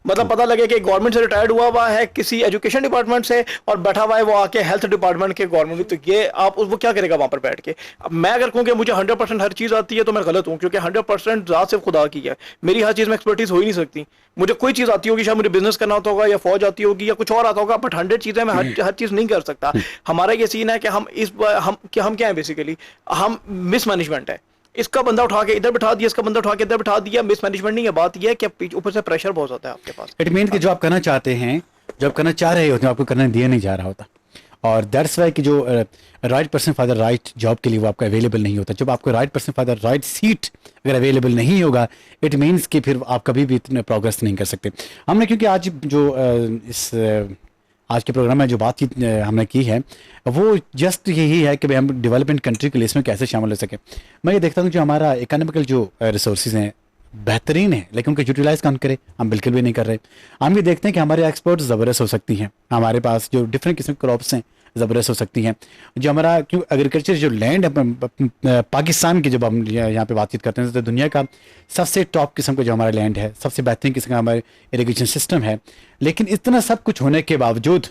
मतलब पता लगे कि गवर्नमेंट से रिटायर्ड हुआ है किसी एजुकेशन डिपार्टमेंट से, और बैठा हुआ है वो आके हेल्थ डिपार्टमेंट के गवर्नमेंट में। तो ये आप वो क्या करेगा वहां पर बैठ के? अब मैं अगर कहूँ कि मुझे 100% हर चीज आती है तो मैं गलत हूँ, क्योंकि 100% ज़ात से खुदा की है। मेरी हर चीज में एक्सपर्टीज हो ही नहीं सकती। मुझे कोई चीज आती होगी, शायद मुझे बिजनेस करना होता होगा, या फौज आती होगी, या कुछ और आता होगा, बट 100 चीजें मैं हर चीज नहीं कर सकता। हमारा ये सीन है कि हम क्या है, बेसिकली हम मिसमैनेजमेंट है। इसका बंदा उठा के इधर बिठा दिया, इसका बंदा उठा के इधर बिठा दिया। मिसमैनेजमेंट नहीं है, बात यह है कि ऊपर से प्रेशर बहुत होता है आपके पास। इट मीन कि जो आप करना चाहते हैं, जो आप करना चाह रहे होते हैं, आपको करने दिया नहीं जा रहा होता। और दैट्स वाई कि जो right person for the right job के लिए वो आपका अवेलेबल नहीं होता। जब आपको right person for the right seat अगर अवेलेबल नहीं होगा, इट मीन्स कि फिर आप कभी भी इतने प्रोग्रेस नहीं कर सकते। हमने क्योंकि आज जो आज के प्रोग्राम में जो बातचीत हमने की है वो जस्ट यही है कि भाई हम डेवलपमेंट कंट्री के लिए इसमें कैसे शामिल हो सके। मैं ये देखता हूँ जो हमारा इकोनॉमिकल जो रिसोर्सेज हैं बेहतरीन है, लेकिन उनको यूटिलाइज कौन करे? हम बिल्कुल भी नहीं कर रहे। हम भी देखते हैं कि हमारे एक्सपोर्ट्स ज़बरदस्त हो सकती हैं, हमारे पास जो डिफरेंट किस्म के क्रॉप्स हैं ज़बरदस्त हो सकती हैं। जो हमारा क्यों एग्रीकल्चर जो लैंड है पाकिस्तान की, जब हम यहाँ पे बातचीत करते हैं तो दुनिया का सबसे टॉप किस्म का जो हमारा लैंड है, सबसे बेहतरीन किस्म का हमारा इरीगेशन सिस्टम है। लेकिन इतना सब कुछ होने के बावजूद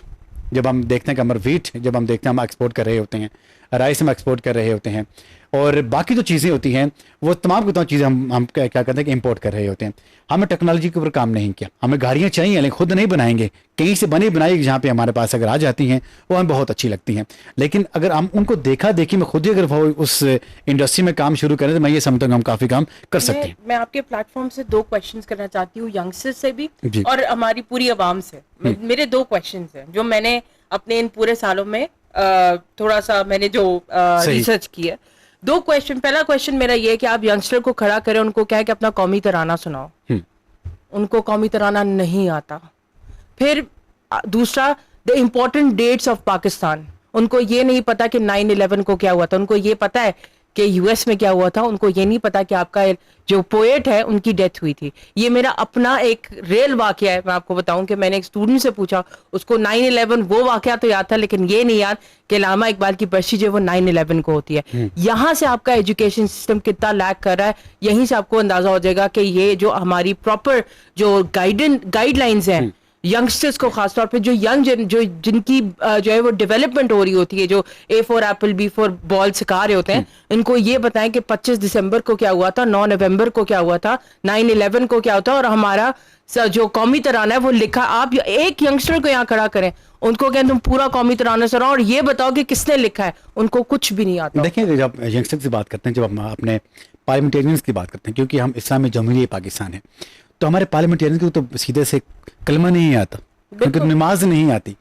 जब हम देखते हैं कि हमारा वीट, जब हम देखते हैं हम एक्सपोर्ट कर रहे होते हैं, राइस हम एक्सपोर्ट कर रहे होते हैं, और बाकी जो चीज़ें होती हैं वो तमाम की तमाम चीज़ें हम क्या कहते हैं कि इंपोर्ट कर रहे होते हैं। हमने टेक्नोलॉजी के ऊपर काम नहीं किया। हमें गाड़ियाँ चाहिए लेकिन खुद नहीं बनाएंगे, कहीं से बनी बनाई जहाँ पे हमारे पास अगर आ जाती हैं वो हमें बहुत अच्छी लगती हैं। लेकिन अगर हम उनको देखा देखी में खुद ही अगर वो उस इंडस्ट्री में काम शुरू करें तो मैं ये समझता हूँ हम काफ़ी काम कर सकते हैं। मैं आपके प्लेटफॉर्म से 2 क्वेश्चंस करना चाहती हूँ, यंगस्टर्स से भी जी। और हमारी पूरी आवाम से। मेरे 2 क्वेश्चंस हैं जो मैंने अपने इन पूरे सालों में थोड़ा सा मैंने जो रिसर्च की है। 2 क्वेश्चन। पहला क्वेश्चन मेरा ये है कि आप यंगस्टर को खड़ा करें, उनको क्या है कि अपना कौमी तराना सुनाओ, उनको कौमी तराना नहीं आता। फिर दूसरा, the important dates of Pakistan, उनको ये नहीं पता कि 9/11 को क्या हुआ था, उनको ये पता है कि यूएस में क्या हुआ था, उनको ये नहीं पता कि आपका जो पोएट है उनकी डेथ हुई थी। ये मेरा अपना एक रियल वाकया है। मैं आपको बताऊं कि मैंने एक स्टूडेंट से पूछा, उसको 9/11 वो वाकया तो याद था, लेकिन ये नहीं याद कि अल्लामा इकबाल की बरसी जो वो 9/11 को होती है। यहाँ से आपका एजुकेशन सिस्टम कितना लैक कर रहा है, यहीं से आपको अंदाजा हो जाएगा कि ये जो हमारी प्रॉपर जो गाइडलाइंस हैं यंगस्टर्स को, खासतौर पे जो यंग जो जिनकी जो है वो डेवलपमेंट हो रही होती है, जो A for Apple B for ball सिखा रहे होते हैं, इनको ये बताएं कि 25 दिसंबर को क्या हुआ था, 9 नवंबर को क्या हुआ था, 9/11 को क्या होता, और हमारा जो कौमी तराना है वो लिखा। आप एक यंगस्टर को यहाँ खड़ा करें, उनको कहें तुम पूरा कौमी तराना सुनाओ और ये बताओ कि किसने लिखा है, उनको कुछ भी नहीं आता। देखिए जब यंगस्टर की बात करते हैं, जब हम अपने पार्लियामेंटेरियंस की बात करते हैं, क्योंकि हम इस्लामी जमहूरियत पाकिस्तान है, तो हमारे पार्लियामेंटेरियंस को तो सीधे से कलमा नहीं आता, क्योंकि नमाज नहीं आती।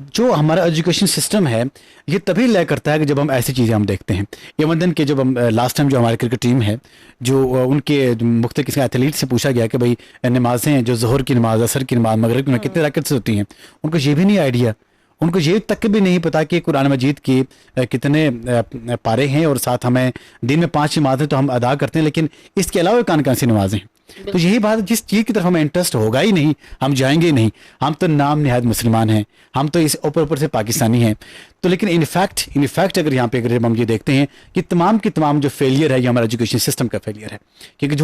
जो हमारा एजुकेशन सिस्टम है ये तभी लय करता है कि जब हम ऐसी चीज़ें हम देखते हैं। यमन के जब हम लास्ट टाइम जो हमारी क्रिकेट टीम है, जो उनके मुख्तलिफ किसी एथलीट से पूछा गया कि भाई नमाजें जो ज़ोहर की नमाज, असर की नमाज, मगरिब की कितने रकअत से होती हैं, उनको ये भी नहीं आइडिया, उनको ये तक भी नहीं पता कि कुरान मजीद की कितने पारे हैं, और साथ हमें दिन में 5 नमाजें तो हम अदा करते हैं, लेकिन इसके अलावा कौन कौन सी नमाजें हैं। तो यही बात है, जिस चीज़ की तरफ हमें इंटरेस्ट होगा ही नहीं हम जाएंगे ही नहीं। हम तो नाम निहायत मुसलमान हैं, हम तो इस ऊपर से पाकिस्तानी हैं। तो लेकिन इनफैक्ट अगर यहाँ पे अगर हम ये देखते हैं कि तमाम की तमाम जो फेलियर है ये हमारा एजुकेशन सिस्टम का फेलियर है, क्योंकि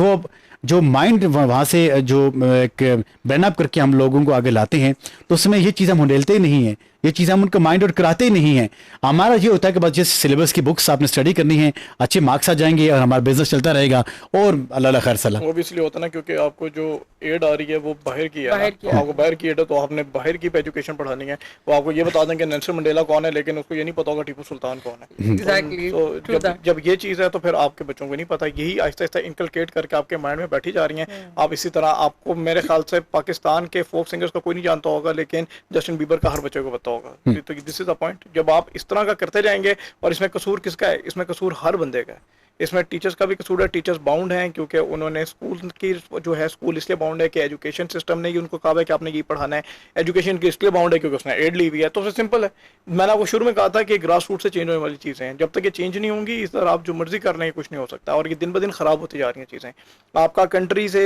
जो माइंड वहाँ से जो एक ब्रेन अप करके हम लोगों को आगे लाते हैं तो उसमें ये चीज़ हम उंडेलते ही नहीं हैं, ये चीज़ हम उनको माइंड आउट कराते ही नहीं हैं। हमारा ये होता है कि बस जिस सिलेबस की बुक्स आपने स्टडी करनी है, अच्छे मार्क्स आ जाएंगे और हमारा बिजनेस चलता रहेगा और अल्लाह खैर सलाह। वो भी इसलिए होता है ना क्योंकि आपको जो एड आ रही है वो बाहर की है ना, तो आपको बाहर की एड है तो आपने बाहर की एजुकेशन पढ़ानी है। वो आपको ये बता देंगे नेल्सन मंडेला कौन है, लेकिन उसको ये नहीं पता होगा टीपू सुल्तान कौन है। Exactly. तो जब ये चीज़ है तो फिर आपके बच्चों को नहीं पता, यही आहिस्ता आहिस्ता इनकलकेट करके आपके माइंड में बैठी जा रही हैं। आप इसी तरह, आपको मेरे ख्याल से पाकिस्तान के फोक सिंगर्स का कोई नहीं जानता होगा, लेकिन जस्टिन बीबर का हर बच्चे को पता होगा। तो दिस इज द पॉइंट, जब आप इस तरह का करते जाएंगे। और इसमें कसूर किसका है? इसमें कसूर हर बंदे का है। इसमें टीचर्स का भी कसूर है। टीचर्स बाउंड हैं क्योंकि उन्होंने स्कूल की जो है, स्कूल इसलिए बाउंड है कि एजुकेशन सिस्टम ने ही उनको कहा है कि आपने ये पढ़ाना है। एजुकेशन की इसलिए बाउंड है क्योंकि उसने एड ली हुई है। तो उससे सिंपल है, मैंने आपको शुरू में कहा था कि ग्रास रूट से चेंज होने वाली चीज़ें हैं। जब तक ये चेंज नहीं होंगी, इस तरह आप जो मर्जी कर रहे हैं कुछ नहीं हो सकता। और ये दिन ब दिन खराब होती जा रही हैं चीज़ें। आपका कंट्री से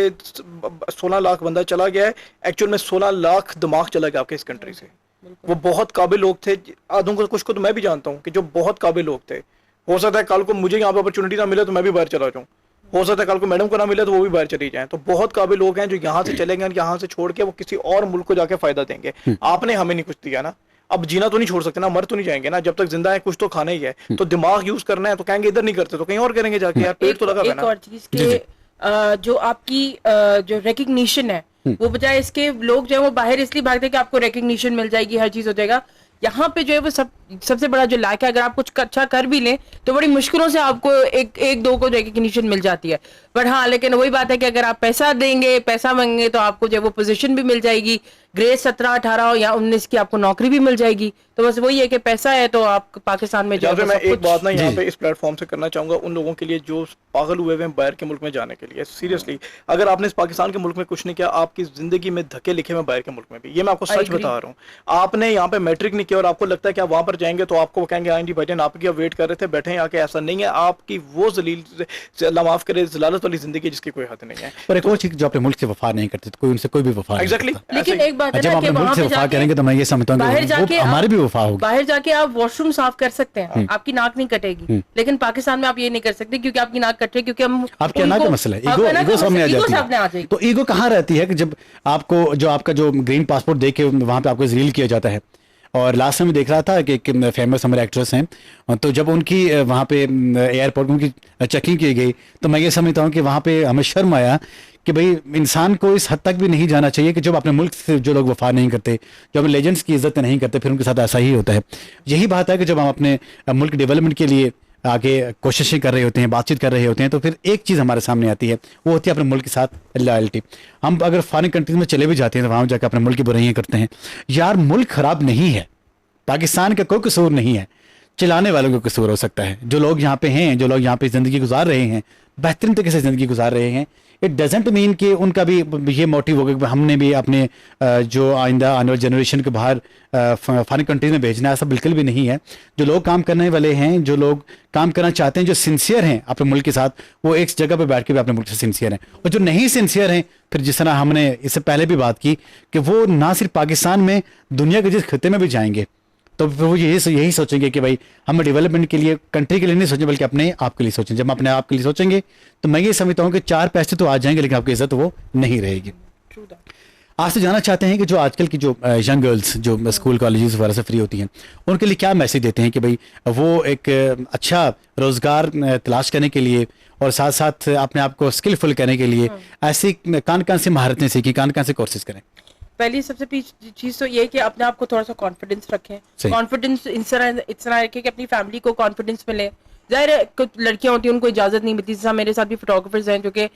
16 लाख बंदा चला गया है, एक्चुअल में 16 लाख दिमाग चला गया आपके इस कंट्री से। वो बहुत काबिल लोग थे, आधों को कुछ को तो मैं भी जानता हूँ कि जो बहुत काबिल लोग थे। हो सकता है कल को मुझे यहाँ पे अपॉर्चुनिटी ना मिले तो मैं भी बाहर चला जाऊँ, हो सकता है कल को मैडम को ना मिले तो वो भी बाहर चली जाएं। तो बहुत काबिल लोग हैं जो यहाँ से चलेंगे, यहाँ से छोड़ के वो किसी और मुल्क को जाके फायदा देंगे। आपने हमें नहीं कुछ दिया ना, अब जीना तो नहीं छोड़ सकते ना, मर तो नहीं जाएंगे ना, जब तक जिंदा है कुछ तो खाना ही है। तो दिमाग यूज करना है तो कहेंगे इधर नहीं करते तो कहीं और करेंगे जाके, यार पेट तो लगा हुआ है ना। एक और चीज के जो आपकी जो रिकग्निशन है, वो बजाय इसके लोग जो है वो बाहर इसलिए भागते हैं कि आपको रिकग्निशन मिल जाएगी, हर चीज हो जाएगा। यहाँ पे जो है वो सबसे बड़ा जो लायक है, अगर आप कुछ अच्छा कर भी लें तो बड़ी मुश्किलों से आपको एक दो को रिकग्निशन मिल जाती है। बट हाँ, लेकिन वही बात है कि अगर आप पैसा देंगे, पैसा मांगेंगे तो आपको जो है वो पोजीशन भी मिल जाएगी, ग्रेड 17, 18 या 19 की आपको नौकरी भी मिल जाएगी। तो बस वही है कि पैसा है तो आप पाकिस्तान में जाओ। मैं एक बात ना यहाँ पे इस प्लेटफॉर्म से करना चाहूंगा उन लोगों के लिए जो पागल हुए हैं बाहर के मुल्क में जाने के लिए। सीरियसली, अगर आपने इस पाकिस्तान के मुल्क में कुछ नहीं किया, आपकी जिंदगी में धक्के लिखे हुए बाहर के मुल्क में भी। ये मैं आपको सच बता रहा हूँ। आपने यहाँ पे मैट्रिक नहीं किया और आपको लगता है कि आप वहां पर जाएंगे तो आपको कहेंगे हाँ जी भाईजान आपकी वेट कर रहे थे, बैठे हैं आके। ऐसा नहीं है। आपकी वो जलील, अल्लाह माफ करे, जलालत वाली जिंदगी जिसकी कोई हद नहीं है। पर एक और चीज, जो अपने मुल्क से वफा नहीं करते तो कोई उनसे कोई भी वफा नहीं करता। लेकिन एक बात है जब ना अपने कि मुल्क से वफा करेंगे तो मैं ये समझता हूँ कि हमारी भी वफा होगी। बाहर जाके आप वॉशरूम साफ कर सकते हैं, आपकी नाक नहीं कटेगी, लेकिन पाकिस्तान में आप ये नहीं कर सकते क्योंकि आपकी नाक कट रही है, क्योंकि हम आपके नाक का मसला है, ईगो सामने आ जाती है। तो ईगो कहाँ रहती है कि जब आपको जो आपका जो ग्रीन पासपोर्ट देके वहां पे आपको जलील किया जाता है। और लास्ट टाइम देख रहा था कि एक फेमस हमारे एक्ट्रेस हैं, तो जब उनकी वहाँ पे एयरपोर्ट में उनकी चेकिंग की गई तो मैं ये समझता हूँ कि वहाँ पे हमें शर्म आया कि भाई इंसान को इस हद तक भी नहीं जाना चाहिए कि जब अपने मुल्क से जो लोग वफा नहीं करते, जो अपने लेजेंड्स की इज्जत नहीं करते, फिर उनके साथ ऐसा ही होता है। यही बात है कि जब हम अपने मुल्क डेवलपमेंट के लिए आगे कोशिशें कर रहे होते हैं, बातचीत कर रहे होते हैं, तो फिर एक चीज़ हमारे सामने आती है, वो होती है अपने मुल्क के साथ लॉयल्टी। हम अगर फॉरेन कंट्रीज में चले भी जाते हैं तो वहाँ जाकर अपने मुल्क की बुराइयाँ करते हैं। यार मुल्क ख़राब नहीं है, पाकिस्तान का कोई कसूर नहीं है, चलाने वालों का कसूर हो सकता है। जो लोग यहाँ पे हैं, जो लोग यहाँ पे ज़िंदगी गुजार रहे हैं, बेहतरीन तरीके से ज़िंदगी गुजार रहे हैं, इट डजेंट मीन कि उनका भी ये मोटिव होगा कि हमने भी अपने जो आइंदा आने वाली जनरेशन के बाहर फॉरेन कंट्रीज में भेजना है। ऐसा बिल्कुल भी नहीं है। जो लोग काम करने वाले हैं, जो लोग काम करना चाहते हैं, जो सिंसियर हैं अपने मुल्क के साथ, वो एक जगह पे बैठ के भी अपने मुल्क से सिंसियर हैं। और जो नहीं सिंसियर हैं, फिर जिस तरह हमने इससे पहले भी बात की कि वो ना सिर्फ पाकिस्तान में, दुनिया के जिस खत्ते में भी जाएंगे तो फिर वो यही सोचेंगे कि भाई हम डेवलपमेंट के लिए, कंट्री के लिए नहीं सोचें बल्कि अपने आप के लिए सोचें। जब अपने आप के लिए सोचेंगे तो मैं ये समझता हूँ कि 4 पैसे तो आ जाएंगे लेकिन आपकी इज्जत वो नहीं रहेगी। आज तो जानना चाहते हैं कि जो आजकल की जो यंग गर्ल्स जो स्कूल कॉलेजेस वगैरह से फ्री होती हैं, उनके लिए क्या मैसेज देते हैं कि भाई वो एक अच्छा रोज़गार तलाश करने के लिए और साथ साथ अपने आप को स्किलफुल करने के लिए ऐसी कौन सी महारतें सीखें, कौन से कोर्सेज करें? पहली सबसे चीज तो ये है कि अपने आप को थोड़ा सा कॉन्फिडेंस रखें। कॉन्फिडेंस इस तरह रखें कि अपनी फैमिली को कॉन्फिडेंस मिले। जाहिर है कुछ लड़कियां होती हैं उनको इजाजत नहीं मिलती, जैसा मेरे साथ भी फोटोग्राफर्स हैं जो कि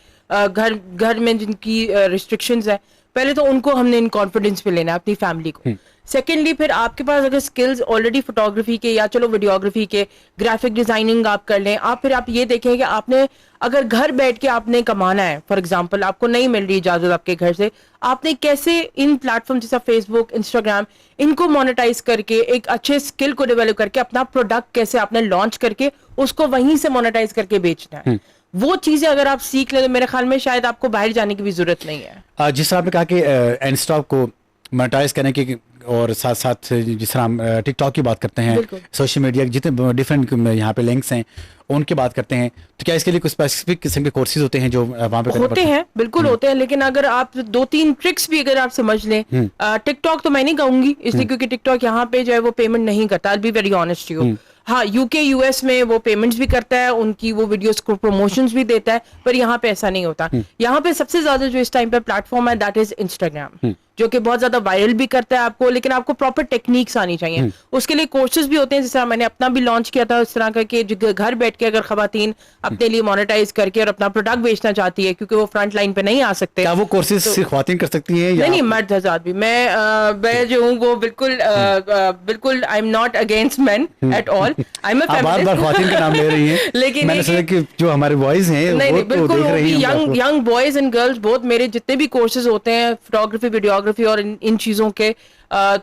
घर में जिनकी रिस्ट्रिक्शंस है, पहले तो उनको हमने इन कॉन्फिडेंस पे लेना है अपनी फैमिली को। सेकेंडली फिर आपके पास अगर स्किल्स ऑलरेडी फोटोग्राफी के या चलो वीडियोग्राफी के, ग्राफिक डिजाइनिंग आप कर लें, फिर आप ये देखें कि आपने अगर घर बैठ के आपने कमाना है, फॉर एग्जांपल आपको नहीं मिल रही इजाजत आपके घर से, आपने कैसे इन प्लेटफॉर्म जैसा फेसबुक, इंस्टाग्राम, इनको मोनेटाइज करके एक अच्छे स्किल को डेवलप करके अपना प्रोडक्ट कैसे आपने लॉन्च करके उसको वहीं से मोनेटाइज करके बेचना है। वो चीजें अगर आप सीख लें तो मेरे ख्याल में शायद आपको बाहर जाने की भी जरूरत नहीं है। जिस तरह आपने कहा कि एंड को मोनेटाइज करने की, और साथ साथ जिस तरह हम टिकटॉक की बात करते हैं, बिल्कुल। सोशल मीडिया के जितने डिफरेंट यहाँ पे लिंक्स हैं उनकी बात करते हैं, तो क्या इसके लिए कुछ स्पेसिफिक किस्म के कोर्सेज होते हैं जो वहाँ पे करने होते पड़ते हैं? बिल्कुल होते हैं, लेकिन अगर आप 2-3 ट्रिक्स भी अगर आप समझ लें, टिकटॉक तो मैं नहीं कहूंगी इसलिए क्योंकि टिकटॉक यहाँ पे जो है वो पेमेंट नहीं करता, आई बी वेरी ऑनेस्ट यू। हाँ, यूके यूएस में वो पेमेंट्स भी करता है, उनकी वो वीडियोस को प्रमोशंस भी देता है, पर यहाँ पे ऐसा नहीं होता। यहाँ पे सबसे ज्यादा जो इस टाइम पे प्लेटफॉर्म है दैट इज इंस्टाग्राम, जो कि बहुत ज्यादा वायरल भी करता है आपको, लेकिन आपको प्रॉपर टेक्निक्स आनी चाहिए। उसके लिए कोर्सेज भी होते हैं, जैसे मैंने अपना भी लॉन्च किया था उस तरह का कि जो घर बैठ के अगर खवातीन अपने लिए मोनेटाइज करके और अपना प्रोडक्ट बेचना चाहती है, क्योंकि वो फ्रंट लाइन पे नहीं आ सकते। क्या वो कोर्सेज सिर्फ ख्वातीन कर सकती हैं या नहीं, मर्द हज़रात भी। मैं जो हूँ वो बिल्कुल आई am not against main at all, I am a आप बार बार ख्वातीन का नाम ले रही हैं लेकिन मैंने सोचा कि जो हमारे बॉयज हैं नहीं, वो नहीं, तो बिल्कुल देख रही हैं young boys and girls both, मेरे जितने भी कोर्सेज होते हैं फोटोग्राफी, वीडियोग्राफी और इन चीजों के,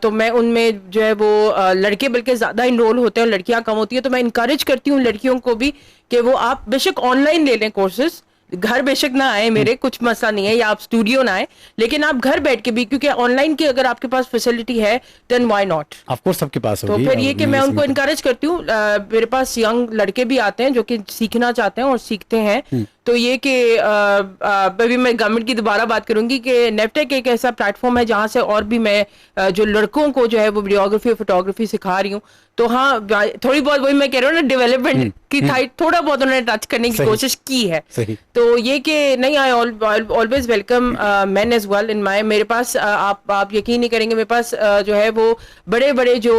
तो मैं उनमें जो है वो लड़के बल्कि ज्यादा इनरोल होते हैं और लड़कियां कम होती है, तो मैं इनकरेज करती हूँ लड़कियों को भी कि वो आप बेशक ऑनलाइन ले लें कोर्सेज, घर बेशक ना आए मेरे, कुछ मसला नहीं है, या आप स्टूडियो ना आए, लेकिन आप घर बैठ के भी, क्योंकि ऑनलाइन की अगर आपके पास फैसिलिटी है then why not. Of course सबके पास तो होगी। फिर ये और कि मैं उनको इसमें- इनकरेज करती हूँ, मेरे पास यंग लड़के भी आते हैं जो कि सीखना चाहते हैं और सीखते हैं। तो ये कि अभी मैं गवर्नमेंट की दोबारा बात करूंगी कि नेफटेक एक ऐसा प्लेटफॉर्म है जहां से और भी मैं जो लड़कों को जो है वो वीडियोग्राफी और फोटोग्राफी सिखा रही हूँ। तो हाँ, थोड़ी बहुत वही मैं कह रही हूँ ना, डेवलपमेंट की थोड़ा बहुत उन्होंने टच करने की सही। कोशिश की है। सही। तो ये कि नहीं, I always welcome men as well in my, मेरे पास आप यकीन नहीं करेंगे, मेरे पास जो है वो बड़े बड़े जो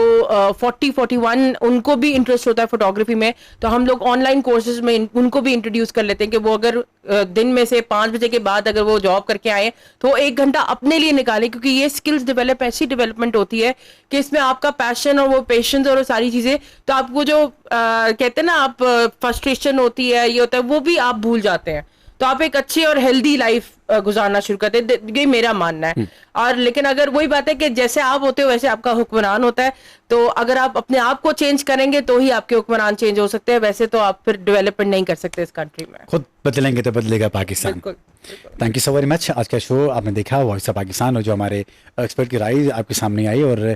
40-41 उनको भी इंटरेस्ट होता है फोटोग्राफी में, तो हम लोग ऑनलाइन कोर्सेज में उनको भी इंट्रोड्यूस कर लेते हैं कि वो अगर दिन में से 5 बजे के बाद अगर वो जॉब करके आए तो 1 घंटा अपने लिए निकालें, क्योंकि ये स्किल्स डेवलप ऐसी डेवलपमेंट होती है कि इसमें आपका पैशन और वो पेशेंस और वो सारी चीजें, तो आपको जो कहते हैं ना, आप फ्रस्ट्रेशन होती है, ये होता है, वो भी आप भूल जाते हैं, तो आप एक अच्छी और हेल्दी लाइफ गुजारना शुरू करते हैं। ये मेरा मानना है। और लेकिन अगर वही बात है कि जैसे आप होते हो वैसे आपका हुक्मरान होता है, तो अगर आप अपने आप को चेंज करेंगे तो ही आपके हुक्मरान चेंज हो सकते हैं, वैसे तो आप फिर डेवलपमेंट नहीं कर सकते इस कंट्री में। खुद बदलेंगे तो बदलेगा पाकिस्तान। बिल्कुल। Thank you so very much. आज का शो आपने देखा वॉइस ऑफ पाकिस्तान, और जो हमारे एक्सपर्ट की राय आपके सामने आई, और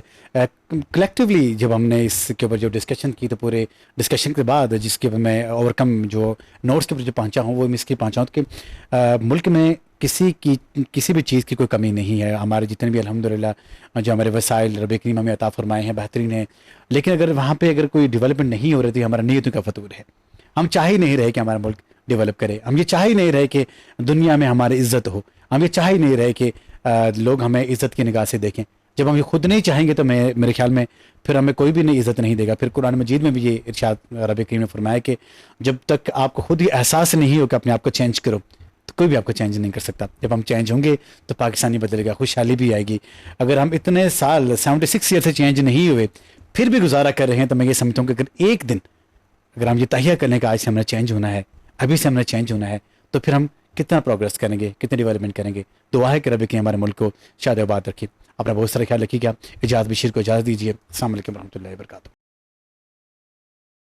कलेक्टिवली जब हमने इसके ऊपर जो डिस्कशन की, तो पूरे डिस्कशन के बाद जिसके ऊपर मैं ओवरकम जो नोट्स के ऊपर जो पहुंचा हूँ वो मैं इसकी पहुंचा हूँ कि मुल्क में किसी भी चीज़ की कोई कमी नहीं है। हमारे जितने भी अल्हम्दुलिल्लाह जो हमारे वसाइल रब करीम हमें अता फरमाए हैं बेहतरीन है, लेकिन अगर वहाँ पे अगर कोई डेवलपमेंट नहीं हो रही थी, हमारा नीयतों का फतूर है। हम चाह ही नहीं रहे कि हमारा मुल्क डेवलप करे, हम ये चाह ही नहीं रहे कि दुनिया में हमारी इज्जत हो, हम ये चाह ही नहीं रहे कि लोग हमें इज्जत की निगाह से देखें। जब हम ये खुद नहीं चाहेंगे तो मेरे ख्याल में फिर हमें कोई भी नहीं इज्जत नहीं देगा। फिर कुरान मजीद में भी ये इरशाद रब करीम ने फरमाया कि जब तक आपको खुद ही एहसास नहीं हो कि अपने आप को चेंज करो, तो कोई भी आपको चेंज नहीं कर सकता। जब हम चेंज होंगे तो पाकिस्तानी बदलेगा, खुशहाली भी आएगी। अगर हम इतने साल 76 ईयर से चेंज नहीं हुए फिर भी गुजारा कर रहे हैं, तो मैं ये समझता हूँ कि अगर एक दिन अगर हम ये तहिया करने का आज से हमने चेंज होना है, अभी से हमने चेंज होना है, तो फिर हम कितना प्रोग्रेस करेंगे, कितने डेवलपमेंट करेंगे। दुआ है कि रब की हमारे मुल्क को शाद आबाद रखिए। अपना बहुत सारा ख्याल रखिएगा। इजाज़त बशीर को इजाज़त दीजिए। अस्सलाम वालेकुम रहमतुल्लाहि व बरकातहू।